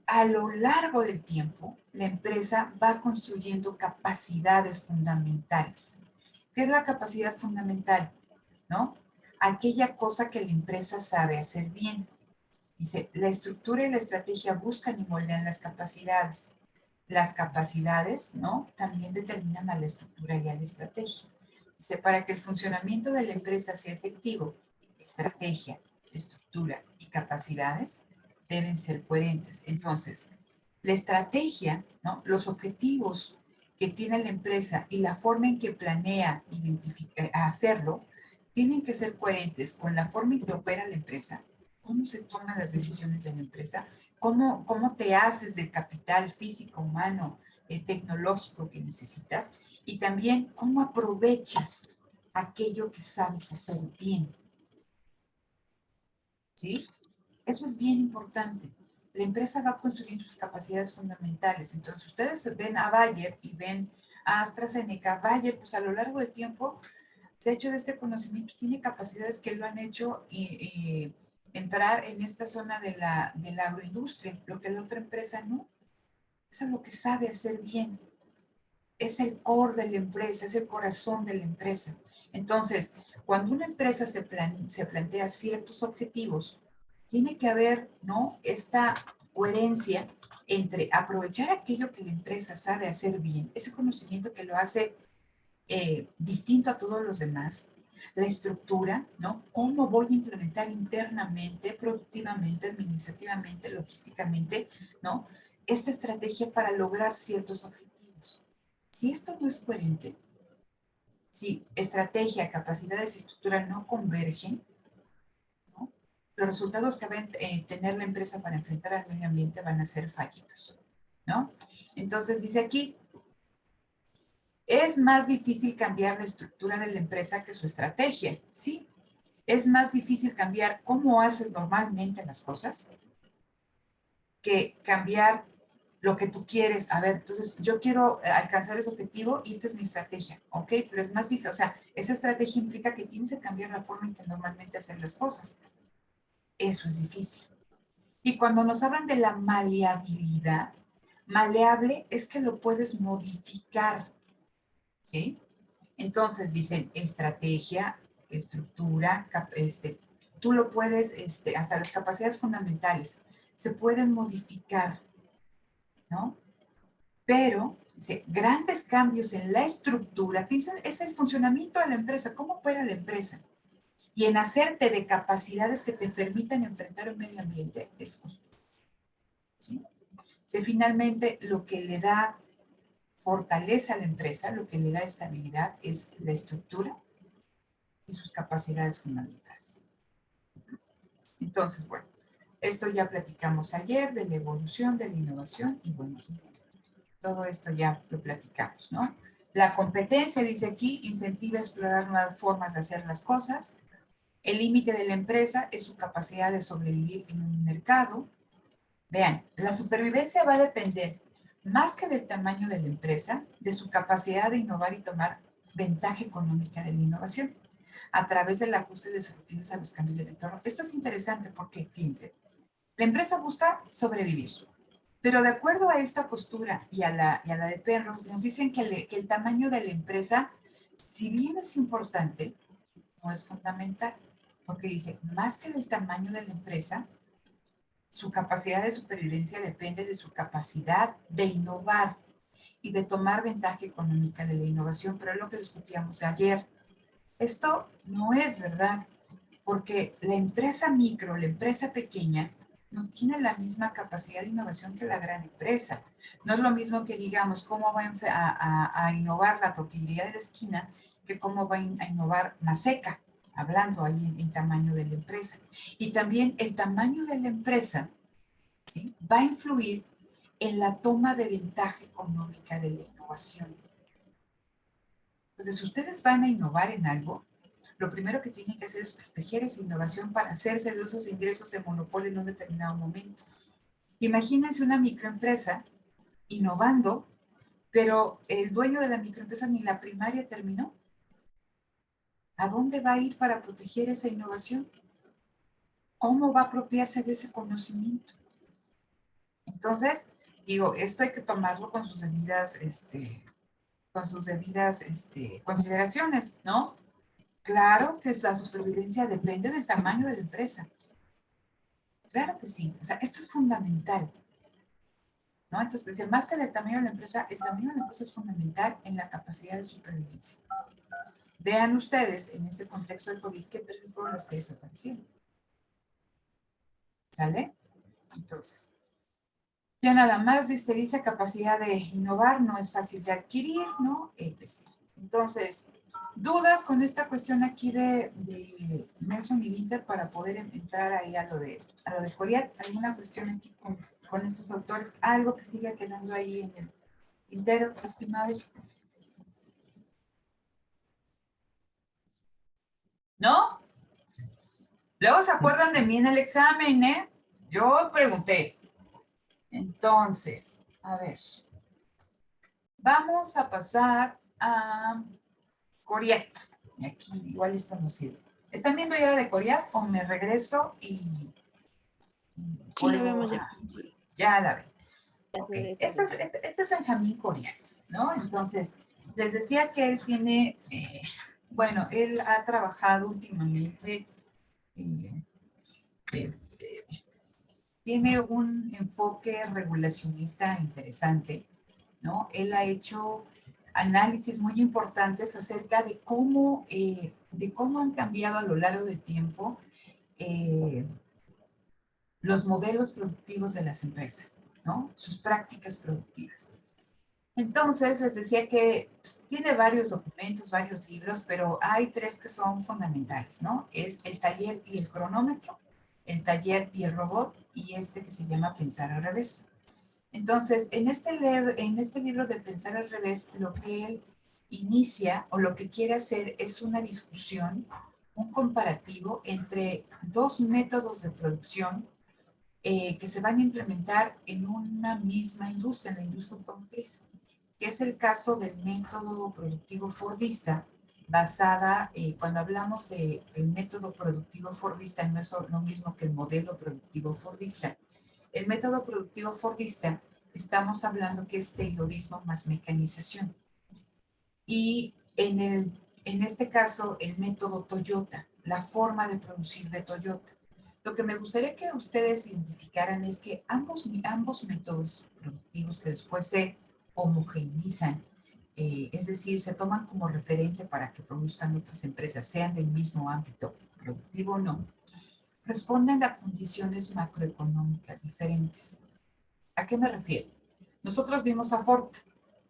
a lo largo del tiempo, la empresa va construyendo capacidades fundamentales. ¿Qué es la capacidad fundamental? ¿No? Aquella cosa que la empresa sabe hacer bien. Dice, la estructura y la estrategia buscan y moldean las capacidades. Las capacidades, ¿no? También determinan a la estructura y a la estrategia. Dice, para que el funcionamiento de la empresa sea efectivo, estrategia, estructura y capacidades deben ser coherentes. Entonces, la estrategia, ¿no? Los objetivos que tiene la empresa y la forma en que planea hacerlo, tienen que ser coherentes con la forma en que opera la empresa, cómo se toman las decisiones de la empresa, cómo te haces del capital físico, humano, tecnológico que necesitas, y también cómo aprovechas aquello que sabes hacer bien. ¿Sí? Eso es bien importante. La empresa va construyendo sus capacidades fundamentales. Entonces, ustedes ven a Bayer y ven a AstraZeneca. Bayer, pues a lo largo del tiempo, se ha hecho de este conocimiento, tiene capacidades que lo han hecho entrar en esta zona de la agroindustria, lo que la otra empresa no. Eso es lo que sabe hacer bien. Es el core de la empresa, es el corazón de la empresa. Entonces, cuando una empresa se plantea ciertos objetivos, tiene que haber, ¿no? Esta coherencia entre aprovechar aquello que la empresa sabe hacer bien, ese conocimiento que lo hace distinto a todos los demás, la estructura, ¿no? ¿Cómo voy a implementar internamente, productivamente, administrativamente, logísticamente, ¿no? Esta estrategia para lograr ciertos objetivos. Si esto no es coherente, si estrategia, capacidades y estructura no convergen, ¿no? Los resultados que va a tener la empresa para enfrentar al medio ambiente van a ser fallidos, ¿no? Entonces dice aquí, es más difícil cambiar la estructura de la empresa que su estrategia, ¿sí? Es más difícil cambiar cómo haces normalmente las cosas que cambiar lo que tú quieres. A ver, entonces yo quiero alcanzar ese objetivo y esta es mi estrategia, ¿ok? Pero es más difícil, o sea, esa estrategia implica que tienes que cambiar la forma en que normalmente haces las cosas. Eso es difícil. Y cuando nos hablan de la maleabilidad, maleable es que lo puedes modificar, ¿sí? Entonces dicen estrategia, estructura, tú lo puedes, hasta las capacidades fundamentales se pueden modificar, ¿no? Pero, dice, grandes cambios en la estructura, que es el funcionamiento de la empresa, cómo opera la empresa, y en hacerte de capacidades que te permitan enfrentar el medio ambiente es costoso, ¿sí? Finalmente, lo que le da fortaleza a la empresa, lo que le da estabilidad es la estructura y sus capacidades fundamentales. Entonces, bueno, esto ya platicamos ayer de la evolución, de la innovación y bueno, todo esto ya lo platicamos, ¿no? La competencia, dice aquí, incentiva a explorar nuevas formas de hacer las cosas. El límite de la empresa es su capacidad de sobrevivir en un mercado. Vean, la supervivencia va a depender más que del tamaño de la empresa, de su capacidad de innovar y tomar ventaja económica de la innovación a través del ajuste de sus rutinas a los cambios del entorno. Esto es interesante porque, fíjense, la empresa busca sobrevivir, pero de acuerdo a esta postura y a la de Perros, nos dicen que el tamaño de la empresa, si bien es importante, no es fundamental, porque dice, más que del tamaño de la empresa, su capacidad de supervivencia depende de su capacidad de innovar y de tomar ventaja económica de la innovación, pero es lo que discutíamos ayer. Esto no es verdad, porque la empresa micro, la empresa pequeña, no tiene la misma capacidad de innovación que la gran empresa. No es lo mismo que digamos cómo va a innovar la tortillería de la esquina que cómo va a innovar Maseca, hablando ahí en tamaño de la empresa. Y también el tamaño de la empresa, ¿sí?, va a influir en la toma de ventaja económica de la innovación. Entonces, si ustedes van a innovar en algo, lo primero que tienen que hacer es proteger esa innovación para hacerse de esos ingresos de monopolio en un determinado momento. Imagínense una microempresa innovando, pero el dueño de la microempresa ni la primaria terminó. ¿A dónde va a ir para proteger esa innovación? ¿cómo va a apropiarse de ese conocimiento? Entonces, digo, esto hay que tomarlo con sus debidas, consideraciones, ¿no? Claro que la supervivencia depende del tamaño de la empresa. Claro que sí. O sea, esto es fundamental, ¿no? Entonces, decía, más que del tamaño de la empresa, el tamaño de la empresa es fundamental en la capacidad de supervivencia. Vean ustedes, en este contexto del COVID, qué empresas fueron las que desaparecieron. ¿Sale? Entonces, ya nada más dice capacidad de innovar, no es fácil de adquirir, ¿no? Etc. Entonces, dudas con esta cuestión aquí de Nelson y Winter para poder entrar ahí a lo de Corea. ¿Alguna cuestión aquí con estos autores? ¿Algo que siga quedando ahí en el tintero, estimados? ¿No? Luego se acuerdan de mí en el examen, ¿eh? Yo pregunté. Entonces, a ver. Vamos a pasar a Corea. Y aquí igual esto nos sirve. ¿Están viendo ya la de Corea o me regreso y Sí, la vuelvo vemos ya. ya la ven? Ya Ok, se ve. este es Benjamín Corea, ¿no? Entonces, les decía que él tiene, bueno, él ha trabajado últimamente, este, tiene un enfoque regulacionista interesante, ¿no? Él ha hecho análisis muy importantes acerca de cómo han cambiado a lo largo del tiempo eh, los modelos productivos de las empresas, ¿no? Sus prácticas productivas. Entonces, les decía que tiene varios documentos, varios libros, pero hay tres que son fundamentales, ¿no? Es el taller y el cronómetro, el taller y el robot, y este que se llama Pensar al revés. Entonces, en este libro de Pensar al revés, lo que él inicia o lo que quiere hacer es una discusión, un comparativo entre dos métodos de producción que se van a implementar en una misma industria, en la industria automotriz, que es el caso del método productivo fordista, cuando hablamos del método productivo fordista, no es lo mismo que el modelo productivo fordista. El método productivo fordista, estamos hablando que es Taylorismo más mecanización. Y en este caso, el método Toyota, la forma de producir de Toyota. Lo que me gustaría que ustedes identificaran es que ambos métodos productivos que después se homogeneizan, es decir, se toman como referente para que produzcan otras empresas, sean del mismo ámbito productivo o no, responden a condiciones macroeconómicas diferentes. ¿A qué me refiero? Nosotros vimos a Ford,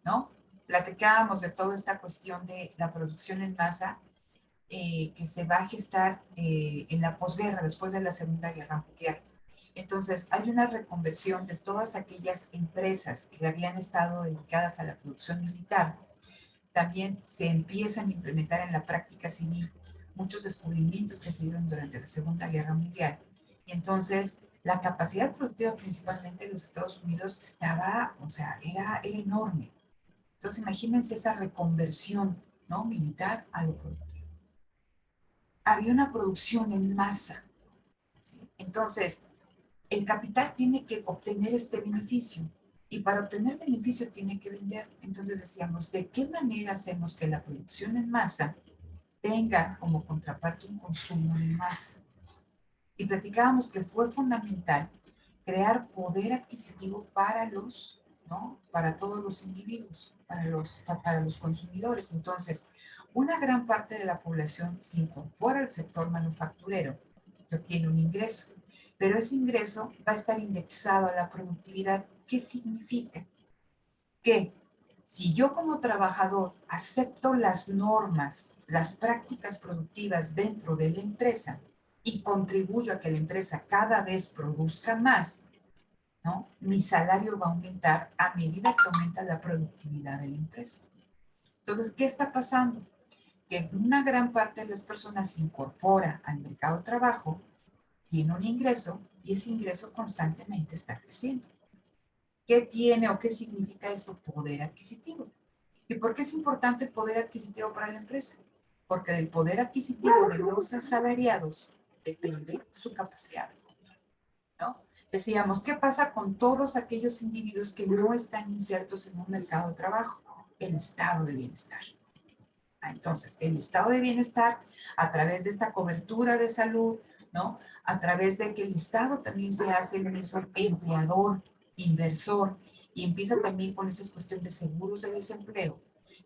¿no? Platicábamos de toda esta cuestión de la producción en masa que se va a gestar en la posguerra, después de la Segunda Guerra Mundial. Entonces, hay una reconversión de todas aquellas empresas que habían estado dedicadas a la producción militar. También se empiezan a implementar en la práctica civil muchos descubrimientos que se dieron durante la Segunda Guerra Mundial. Y entonces, la capacidad productiva principalmente de los Estados Unidos estaba, o sea, era enorme. Entonces, imagínense esa reconversión, ¿no? Militar a lo productivo. Había una producción en masa, ¿sí? Entonces, el capital tiene que obtener este beneficio y para obtener beneficio tiene que vender. Entonces decíamos, ¿de qué manera hacemos que la producción en masa tenga como contraparte un consumo en masa? Y platicábamos que fue fundamental crear poder adquisitivo para ¿no? Para todos los individuos, para los consumidores. Entonces, una gran parte de la población se incorpora al sector manufacturero, que obtiene un ingreso, pero ese ingreso va a estar indexado a la productividad. ¿Qué significa? Que si yo como trabajador acepto las normas, las prácticas productivas dentro de la empresa y contribuyo a que la empresa cada vez produzca más, ¿no? Mi salario va a aumentar a medida que aumenta la productividad de la empresa. Entonces, ¿qué está pasando? Que una gran parte de las personas se incorpora al mercado de trabajo, tiene un ingreso y ese ingreso constantemente está creciendo. ¿Qué tiene o qué significa esto? Poder adquisitivo. ¿Y por qué es importante el poder adquisitivo para la empresa? Porque del poder adquisitivo de los asalariados depende su capacidad de compra, ¿no? Decíamos, ¿qué pasa con todos aquellos individuos que no están insertos en un mercado de trabajo? El estado de bienestar. Entonces, el estado de bienestar, a través de esta cobertura de salud, ¿no? A través de que el Estado también se hace el mismo empleador, inversor, y empieza también con esa cuestión de seguros de desempleo,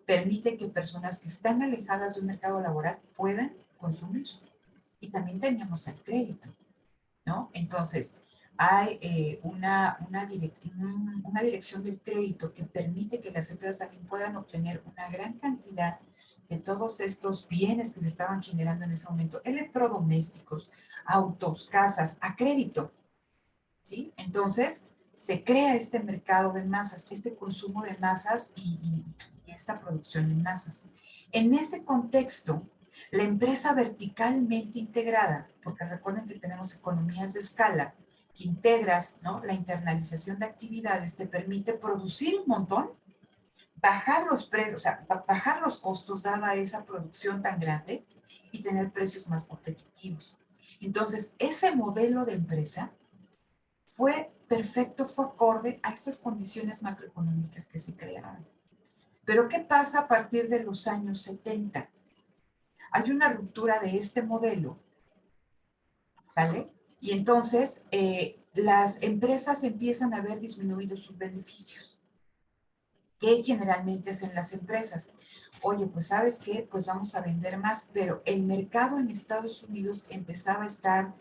permite que personas que están alejadas de un mercado laboral puedan consumir. Y también tenemos el crédito, ¿no? Entonces, hay una dirección del crédito que permite que las empresas también puedan obtener una gran cantidad de todos estos bienes que se estaban generando en ese momento, electrodomésticos, autos, casas, a crédito, ¿sí? Entonces, se crea este mercado de masas, este consumo de masas y esta producción en masas. En ese contexto, la empresa verticalmente integrada, porque recuerden que tenemos economías de escala, que integras, ¿no? La internalización de actividades te permite producir un montón, bajar los precios, o sea, bajar los costos dada esa producción tan grande y tener precios más competitivos. Entonces, ese modelo de empresa fue perfecto, fue acorde a estas condiciones macroeconómicas que se crearon. Pero ¿qué pasa a partir de los años 70? Hay una ruptura de este modelo, ¿sale? Y entonces las empresas empiezan a ver disminuidos sus beneficios. ¿Qué generalmente hacen las empresas? Oye, pues ¿sabes qué? Pues vamos a vender más, pero el mercado en Estados Unidos empezaba a estar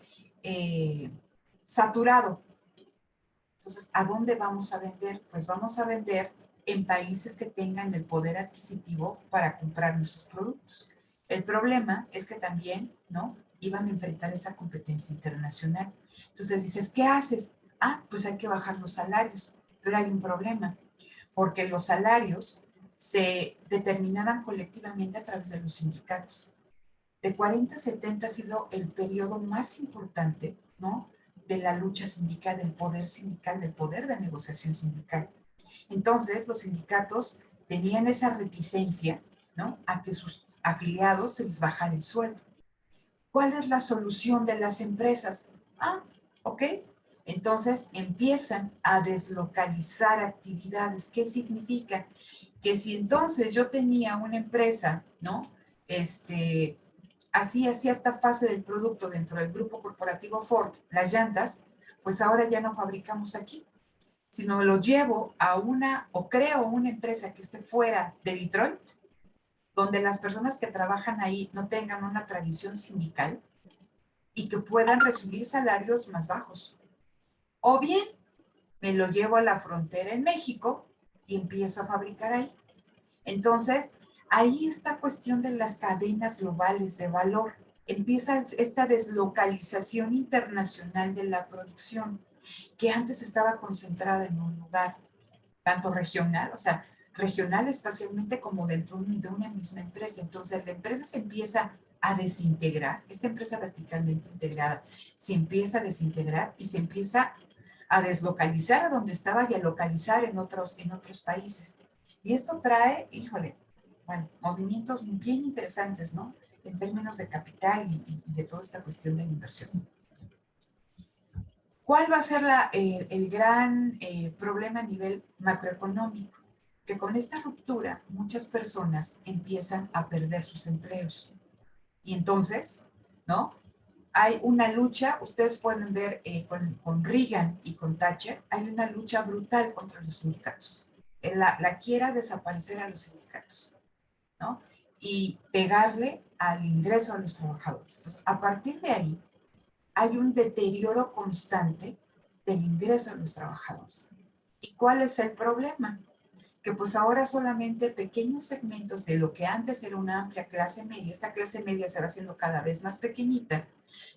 saturado. Entonces, ¿a dónde vamos a vender? Pues vamos a vender en países que tengan el poder adquisitivo para comprar nuestros productos. El problema es que también, ¿no? Iban a enfrentar esa competencia internacional. Entonces dices, ¿qué haces? Pues hay que bajar los salarios. Pero hay un problema, porque los salarios se determinaban colectivamente a través de los sindicatos. De 40 a 70 ha sido el periodo más importante, ¿no? De la lucha sindical, del poder de negociación sindical. Entonces, los sindicatos tenían esa reticencia, ¿no? A que sus afiliados se les bajara el sueldo. ¿Cuál es la solución de las empresas? Ok. Entonces empiezan a deslocalizar actividades. ¿Qué significa? Que si entonces yo tenía una empresa, ¿no? Hacía cierta fase del producto dentro del grupo corporativo Ford, las llantas, pues ahora ya no fabricamos aquí, sino lo llevo a o creo una empresa que esté fuera de Detroit, donde las personas que trabajan ahí no tengan una tradición sindical y que puedan recibir salarios más bajos. O bien, me lo llevo a la frontera en México y empiezo a fabricar ahí. Entonces, ahí está cuestión de las cadenas globales de valor. Empieza esta deslocalización internacional de la producción, que antes estaba concentrada en un lugar, tanto regional, o sea, regional espacialmente como dentro de una misma empresa. Entonces, la empresa se empieza a desintegrar, esta empresa verticalmente integrada se empieza a desintegrar y se empieza a deslocalizar a donde estaba y a localizar en otros países. Y esto trae, híjole, bueno, movimientos bien interesantes, ¿no? En términos de capital y de toda esta cuestión de la inversión. ¿Cuál va a ser el gran problema a nivel macroeconómico? Que con esta ruptura muchas personas empiezan a perder sus empleos. Y entonces, ¿no? Hay una lucha, ustedes pueden ver con Reagan y con Thatcher, hay una lucha brutal contra los sindicatos. La quiera desaparecer a los sindicatos, ¿no? Y pegarle al ingreso de los trabajadores. Entonces, a partir de ahí, hay un deterioro constante del ingreso de los trabajadores. ¿Y cuál es el problema? Que pues ahora solamente pequeños segmentos de lo que antes era una amplia clase media, esta clase media se va haciendo cada vez más pequeñita,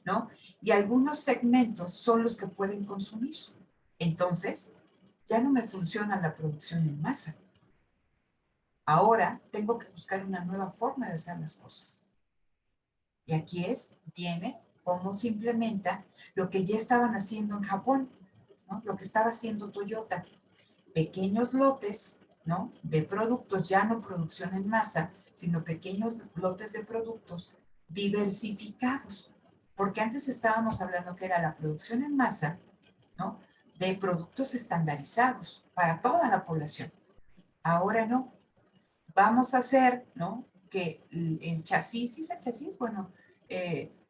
¿no? Y algunos segmentos son los que pueden consumir. Entonces, ya no me funciona la producción en masa. Ahora tengo que buscar una nueva forma de hacer las cosas. Y aquí viene cómo se implementa lo que ya estaban haciendo en Japón, ¿no? Lo que estaba haciendo Toyota. Pequeños lotes, ¿no? De productos, ya no producción en masa, sino pequeños lotes de productos diversificados Porque antes estábamos hablando que era la producción en masa, ¿no? De productos estandarizados para toda la población. Ahora no. Vamos a hacer, ¿no? Que el chasis, ¿sí es el chasis? Bueno,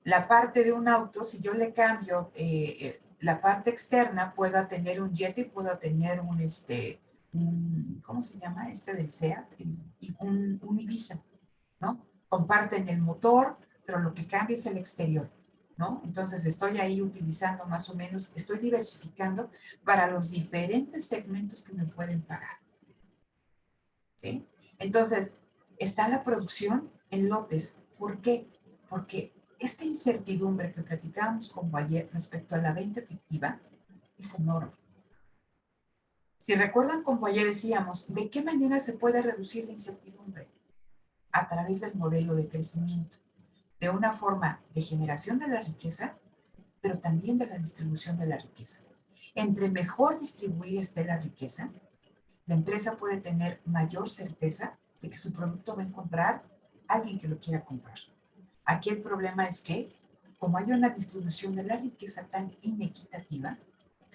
la parte de un auto, si yo le cambio la parte externa, pueda tener un jet y pueda tener ¿cómo se llama? Este del SEAT, y un Ibiza, ¿no? Comparten el motor, pero lo que cambia es el exterior, ¿no? Entonces estoy ahí utilizando más o menos, estoy diversificando para los diferentes segmentos que me pueden pagar, ¿sí? Entonces, está la producción en lotes. ¿Por qué? Porque esta incertidumbre que platicábamos como ayer respecto a la venta efectiva es enorme. Si recuerdan, como ayer decíamos, ¿de qué manera se puede reducir la incertidumbre? A través del modelo de crecimiento, de una forma de generación de la riqueza, pero también de la distribución de la riqueza. Entre mejor distribuida esté la riqueza, la empresa puede tener mayor certeza de que su producto va a encontrar a alguien que lo quiera comprar. Aquí el problema es que, como hay una distribución de la riqueza tan inequitativa,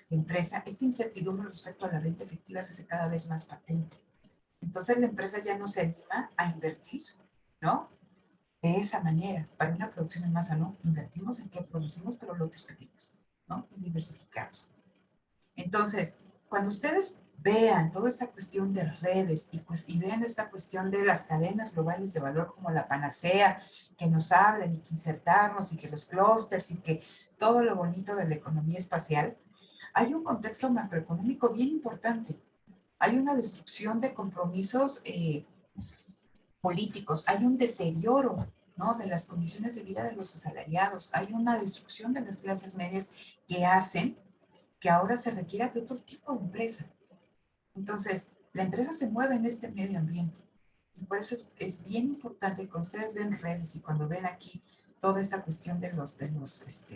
la empresa, esta incertidumbre respecto a la venta efectiva se hace cada vez más patente. Entonces la empresa ya no se anima a invertir, ¿no? De esa manera, para una producción en masa, ¿no? Invertimos en que producimos, pero lotes pequeños, ¿no? Y diversificados. Entonces, cuando ustedes vean toda esta cuestión de redes y vean esta cuestión de las cadenas globales de valor como la panacea, que nos hablan y que insertarnos y que los clústeres y que todo lo bonito de la economía espacial, hay un contexto macroeconómico bien importante. Hay una destrucción de compromisos políticos, hay un deterioro, ¿no? De las condiciones de vida de los asalariados, hay una destrucción de las clases medias que hacen que ahora se requiera de otro tipo de empresa. Entonces, la empresa se mueve en este medio ambiente. Y por eso es bien importante que cuando ustedes ven redes y cuando ven aquí toda esta cuestión de los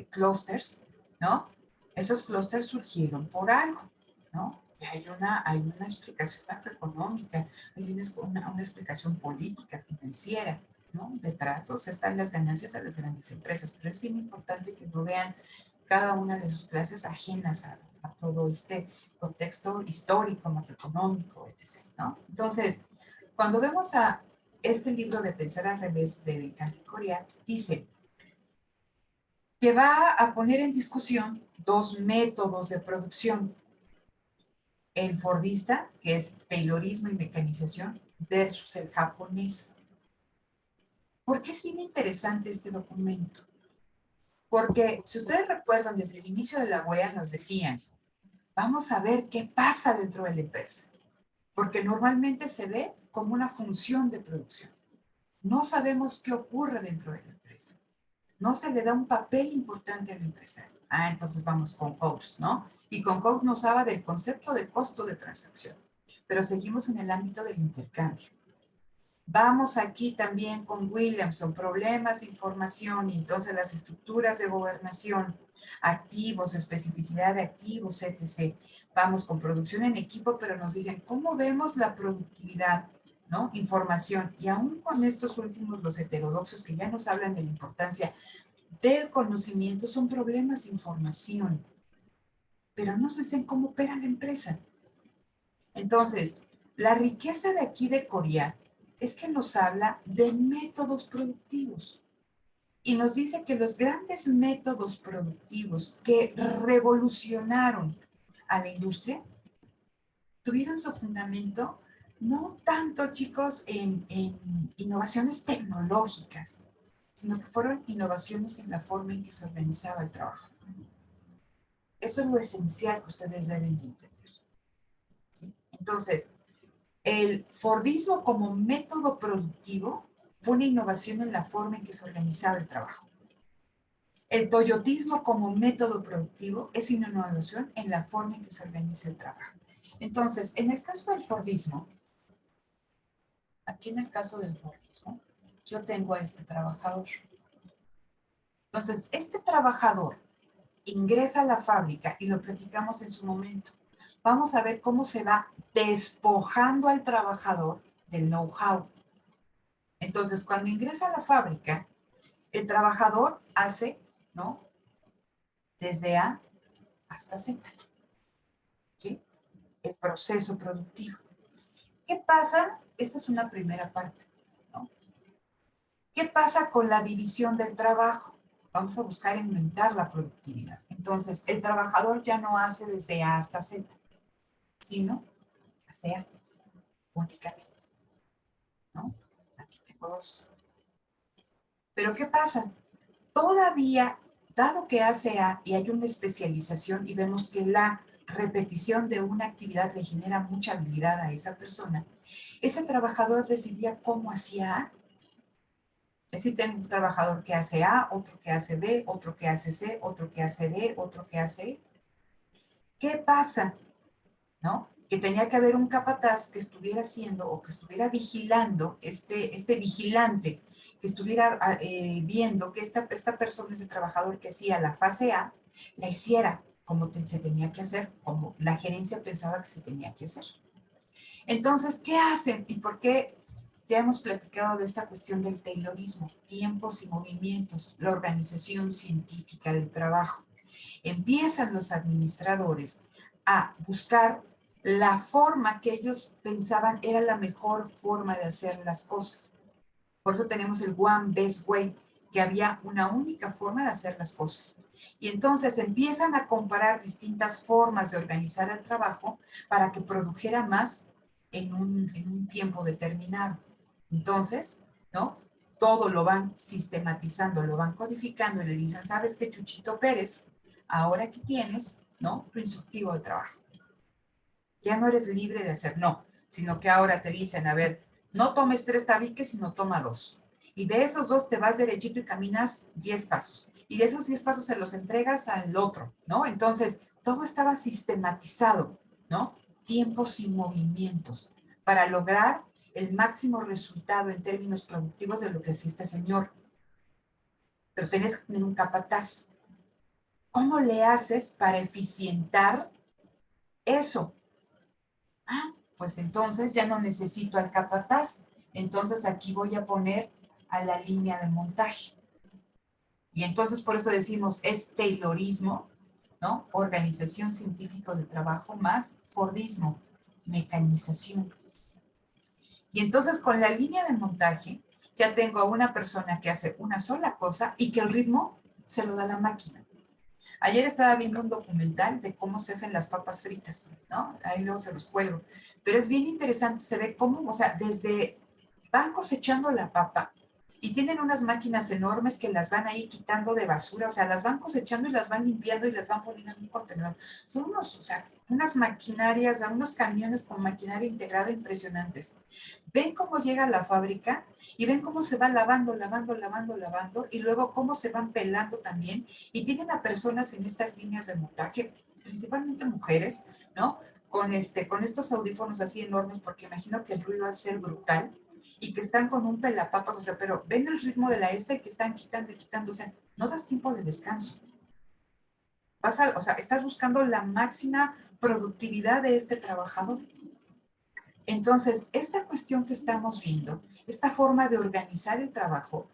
clústeres, ¿no? Esos clústeres surgieron por algo, ¿no? Y hay una explicación macroeconómica, hay una explicación política, financiera, ¿no? Detrás, o sea, están las ganancias a las grandes empresas, pero es bien importante que no vean cada una de sus clases ajenas a todo este contexto histórico, macroeconómico, etc., ¿no? Entonces, cuando vemos a este libro de Pensar al revés de Cami Coria, dice que va a poner en discusión dos métodos de producción. El fordista, que es taylorismo y mecanización, versus el japonés. ¿Por qué es bien interesante este documento? Porque si ustedes recuerdan, desde el inicio de la OEA nos decían, vamos a ver qué pasa dentro de la empresa, porque normalmente se ve como una función de producción. No sabemos qué ocurre dentro de la empresa. No se le da un papel importante al empresario. Ah, entonces vamos con Coase, ¿no? Y con Coase nos habla del concepto de costo de transacción, pero seguimos en el ámbito del intercambio. Vamos aquí también con Williamson, problemas de información y entonces las estructuras de gobernación, activos, especificidad de activos, etc. Vamos con producción en equipo, pero nos dicen, ¿cómo vemos la productividad? ¿No? Información. Y aún con estos últimos, los heterodoxos, que ya nos hablan de la importancia del conocimiento, son problemas de información, pero no nos dicen cómo opera la empresa. Entonces, la riqueza de aquí de Coria es que nos habla de métodos productivos y nos dice que los grandes métodos productivos que revolucionaron a la industria tuvieron su fundamento no tanto, chicos, en innovaciones tecnológicas, sino que fueron innovaciones en la forma en que se organizaba el trabajo. Eso es lo esencial que ustedes deben de entender, ¿sí? Entonces, el Fordismo como método productivo fue una innovación en la forma en que se organizaba el trabajo. El toyotismo como método productivo es una innovación en la forma en que se organiza el trabajo. Entonces, en el caso del Fordismo, aquí en el caso del Fordismo, yo tengo a este trabajador. Entonces, este trabajador ingresa a la fábrica y lo platicamos en su momento. Vamos a ver cómo se va despojando al trabajador del know-how. Entonces, cuando ingresa a la fábrica, el trabajador hace ¿no? Desde A hasta Z, ¿sí? El proceso productivo. ¿Qué pasa? Esta es una primera parte, ¿no? ¿Qué pasa con la división del trabajo? Vamos a buscar aumentar la productividad. Entonces, el trabajador ya no hace desde A hasta Z, sino hace A únicamente, ¿no? Aquí tengo dos. Pero ¿qué pasa? Todavía, dado que hace A y hay una especialización y vemos que la repetición de una actividad le genera mucha habilidad a esa persona, ese trabajador decidía cómo hacía A. Es decir, tengo un trabajador que hace A, otro que hace B, otro que hace C, otro que hace D, otro que hace E. ¿Qué pasa? ¿No? Que tenía que haber un capataz que estuviera haciendo o que estuviera vigilando, este vigilante, que estuviera viendo que esta persona, ese trabajador que hacía la fase A, la hiciera como se tenía que hacer, como la gerencia pensaba que se tenía que hacer. Entonces, ¿qué hacen? ¿Y por qué? Ya hemos platicado de esta cuestión del Taylorismo, tiempos y movimientos, la organización científica del trabajo. Empiezan los administradores a buscar la forma que ellos pensaban era la mejor forma de hacer las cosas. Por eso tenemos el One Best Way, que había una única forma de hacer las cosas. Y entonces empiezan a comparar distintas formas de organizar el trabajo para que produjera más en un tiempo determinado. Entonces, ¿no? Todo lo van sistematizando, lo van codificando y le dicen, ¿sabes qué, Chuchito Pérez? Ahora aquí tienes, ¿no? Tu instructivo de trabajo. Ya no eres libre de hacer, no, sino que ahora te dicen, a ver, no tomes 3 tabiques, sino toma 2. Y de esos 2 te vas derechito y caminas 10 pasos. Y de esos 10 pasos se los entregas al otro, ¿no? Entonces, todo estaba sistematizado, ¿no? Tiempos y movimientos para lograr el máximo resultado en términos productivos de lo que hacía este señor. Pero tenías que tener un capataz. ¿Cómo le haces para eficientar eso? Ah, pues entonces ya no necesito al capataz. Entonces aquí voy a poner a la línea de montaje. Y entonces por eso decimos, es Taylorismo, ¿no? Organización científica del trabajo más Fordismo, mecanización. Y entonces con la línea de montaje ya tengo a una persona que hace una sola cosa y que el ritmo se lo da la máquina. Ayer estaba viendo un documental de cómo se hacen las papas fritas, ¿no? Ahí luego se los cuelgo. Pero es bien interesante, se ve cómo, o sea, desde van cosechando la papa y tienen unas máquinas enormes que las van ahí quitando de basura, o sea, las van cosechando y las van limpiando y las van poniendo en un contenedor. Son unos, o sea, unas maquinarias, unos camiones con maquinaria integrada impresionantes. Ven cómo llega a la fábrica y ven cómo se va lavando, lavando, lavando, lavando y luego cómo se van pelando también y tienen a personas en estas líneas de montaje, principalmente mujeres, ¿no? Con estos audífonos así enormes porque imagino que el ruido al ser brutal y que están con un pelapapas, o sea, pero ven el ritmo de la y que están quitando y quitando, o sea, no das tiempo de descanso. O sea, estás buscando la máxima productividad de este trabajador. Entonces, esta cuestión que estamos viendo, esta forma de organizar el trabajo,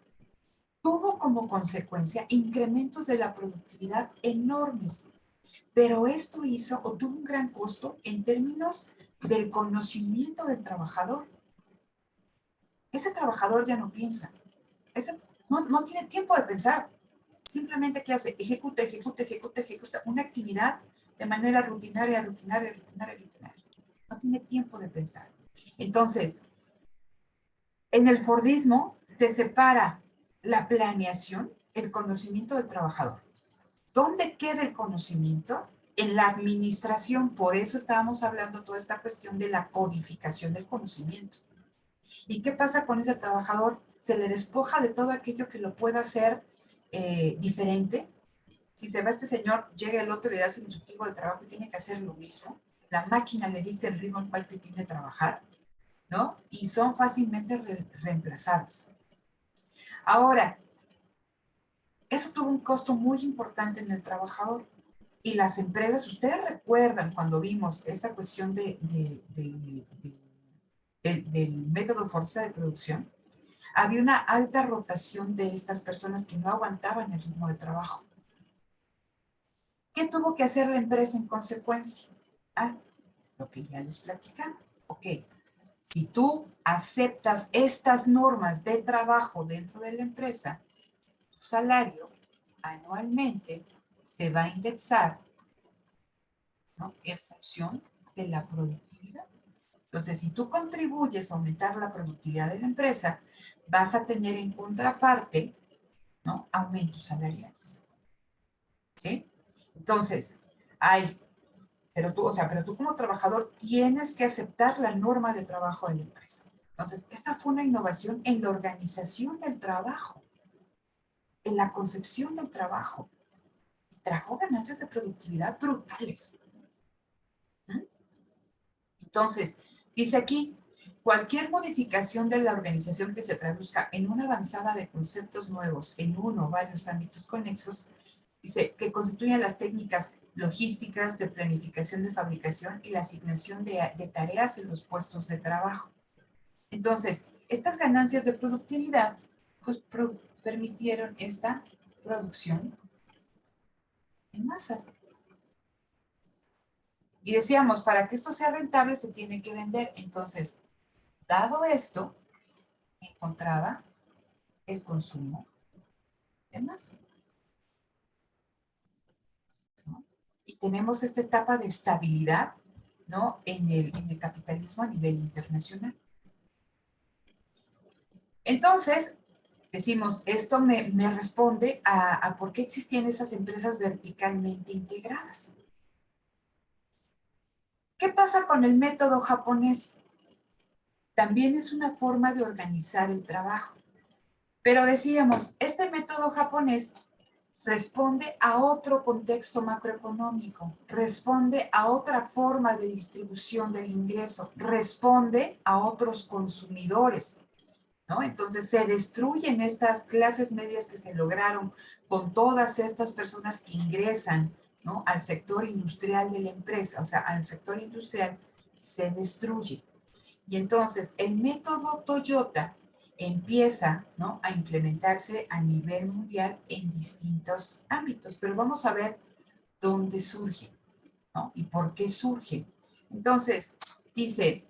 tuvo como consecuencia incrementos de la productividad enormes, pero esto hizo o tuvo un gran costo en términos del conocimiento del trabajador. Ese trabajador ya no piensa, no tiene tiempo de pensar, simplemente ¿qué hace? Ejecuta, ejecuta, ejecuta, ejecuta una actividad de manera rutinaria, rutinaria, rutinaria, rutinaria. No tiene tiempo de pensar. Entonces, en el Fordismo se separa la planeación, el conocimiento del trabajador. ¿Dónde queda el conocimiento? En la administración. Por eso estábamos hablando toda esta cuestión de la codificación del conocimiento. ¿Y qué pasa con ese trabajador? Se le despoja de todo aquello que lo pueda hacer diferente. Si se va este señor, llega el otro y le da el instructivo de trabajo y tiene que hacer lo mismo. La máquina le dicta el ritmo al cual te tiene que trabajar, ¿no? Y son fácilmente reemplazables. Ahora, eso tuvo un costo muy importante en el trabajador. Y las empresas, ustedes recuerdan cuando vimos esta cuestión del método fuerza de producción, había una alta rotación de estas personas que no aguantaban el ritmo de trabajo. ¿Qué tuvo que hacer la empresa en consecuencia? Ah, lo que ya les platicaba. Ok, si tú aceptas estas normas de trabajo dentro de la empresa, tu salario anualmente se va a indexar, ¿no?, en función de la productividad. Entonces, si tú contribuyes a aumentar la productividad de la empresa, vas a tener en contraparte, ¿no?, aumentos salariales. ¿Sí? Entonces, pero tú como trabajador tienes que aceptar la norma de trabajo de la empresa. Entonces, esta fue una innovación en la organización del trabajo, en la concepción del trabajo. Y trajo ganancias de productividad brutales. Entonces, dice aquí, cualquier modificación de la organización que se traduzca en una avanzada de conceptos nuevos en uno o varios ámbitos conexos, dice que constituyen las técnicas logísticas de planificación de fabricación y la asignación de tareas en los puestos de trabajo. Entonces, estas ganancias de productividad pues, permitieron esta producción en masa. Y decíamos, para que esto sea rentable se tiene que vender. Entonces, dado esto, encontraba el consumo de masa, ¿no? Y tenemos esta etapa de estabilidad, ¿no?, en el capitalismo a nivel internacional. Entonces, decimos, esto me responde a por qué existían esas empresas verticalmente integradas. ¿Qué pasa con el método japonés? También es una forma de organizar el trabajo. Pero decíamos, este método japonés responde a otro contexto macroeconómico, responde a otra forma de distribución del ingreso, responde a otros consumidores, ¿no? Entonces se destruyen estas clases medias que se lograron con todas estas personas que ingresan, ¿no?, al sector industrial de la empresa, o sea, al sector industrial se destruye. Y entonces el método Toyota empieza, ¿no?, a implementarse a nivel mundial en distintos ámbitos, pero vamos a ver dónde surge, ¿no?, y por qué surge. Entonces, dice,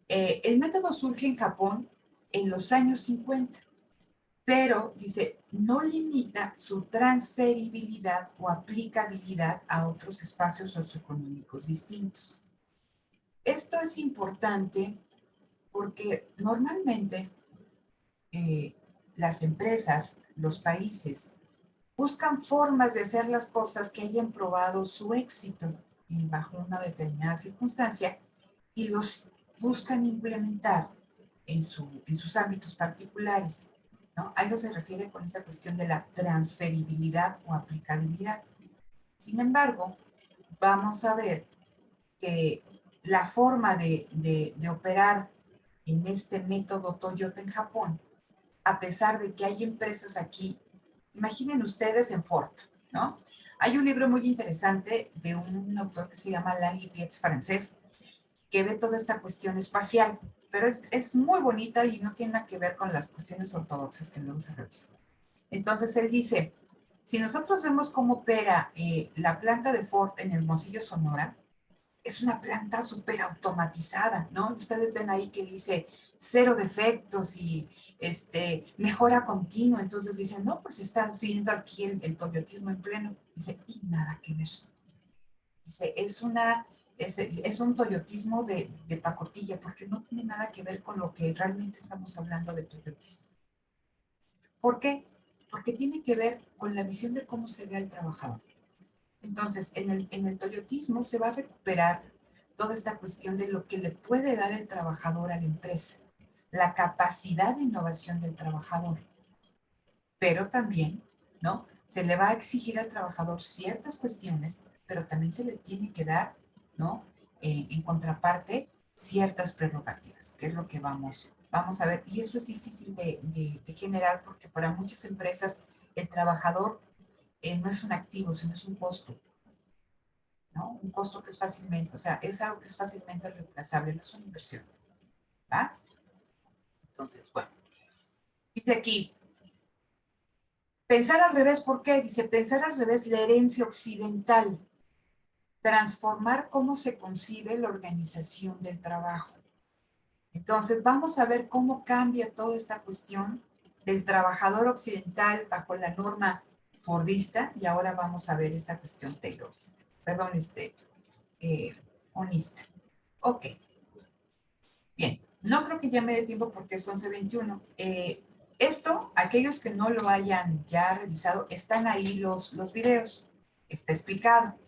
el método surge en Japón en los años 50, pero, dice, no limita su transferibilidad o aplicabilidad a otros espacios socioeconómicos distintos. Esto es importante porque normalmente las empresas, los países, buscan formas de hacer las cosas que hayan probado su éxito bajo una determinada circunstancia y los buscan implementar en sus ámbitos particulares, ¿no? A eso se refiere con esta cuestión de la transferibilidad o aplicabilidad. Sin embargo, vamos a ver que la forma de operar en este método Toyota en Japón, a pesar de que hay empresas aquí, imaginen ustedes en Ford, ¿no? Hay un libro muy interesante de un autor que se llama Alain Lipietz, francés, que ve toda esta cuestión espacial, pero es muy bonita y no tiene nada que ver con las cuestiones ortodoxas que luego se revisan. Entonces él dice, si nosotros vemos cómo opera la planta de Ford en Hermosillo, Sonora, es una planta súper automatizada, ¿no? Ustedes ven ahí que dice 0 defectos y mejora continua. Entonces dicen, no, pues está siguiendo aquí el toyotismo en pleno. Dice, y nada que ver. Dice, es un toyotismo de pacotilla, porque no tiene nada que ver con lo que realmente estamos hablando de toyotismo. ¿Por qué? Porque tiene que ver con la visión de cómo se ve al trabajador. Entonces, en el toyotismo se va a recuperar toda esta cuestión de lo que le puede dar el trabajador a la empresa, la capacidad de innovación del trabajador. Pero también, ¿no?, se le va a exigir al trabajador ciertas cuestiones, pero también se le tiene que dar, ¿no?, en contraparte, ciertas prerrogativas, que es lo que vamos a ver. Y eso es difícil de generar porque para muchas empresas el trabajador no es un activo, sino es un costo, ¿no? Un costo que es fácilmente, o sea, es algo que es fácilmente reemplazable, no es una inversión, ¿va? Entonces, bueno, dice aquí, pensar al revés, ¿por qué? Dice, pensar al revés, la herencia occidental, transformar cómo se concibe la organización del trabajo. Entonces, vamos a ver cómo cambia toda esta cuestión del trabajador occidental bajo la norma fordista, y ahora vamos a ver esta cuestión taylorista, perdón, onista. Ok, bien, no creo que ya me dé tiempo porque es 11:21. Esto, aquellos que no lo hayan ya revisado, están ahí los videos, está explicado,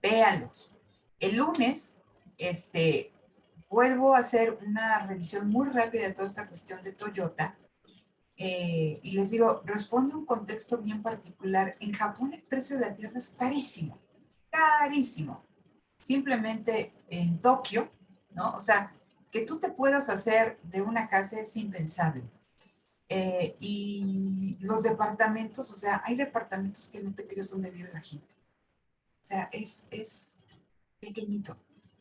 véanlos. El lunes, vuelvo a hacer una revisión muy rápida de toda esta cuestión de Toyota. Y les digo, responde a un contexto bien particular. En Japón el precio de la tierra es carísimo, carísimo. Simplemente en Tokio, ¿no? O sea, que tú te puedas hacer de una casa es impensable. Y los departamentos, o sea, hay departamentos que no te crees dónde vive la gente. O sea, es pequeñito.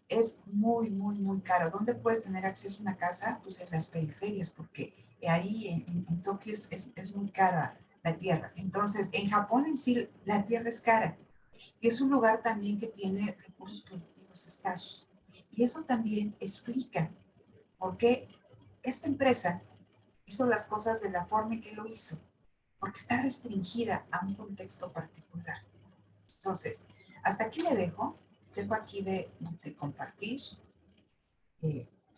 Es muy, muy, muy caro. ¿Dónde puedes tener acceso a una casa? Pues en las periferias, porque ahí en Tokio es muy cara la tierra. Entonces, en Japón en sí la tierra es cara. Y es un lugar también que tiene recursos productivos escasos. Y eso también explica por qué esta empresa hizo las cosas de la forma en que lo hizo, porque está restringida a un contexto particular. Entonces, hasta aquí le dejo aquí de compartir.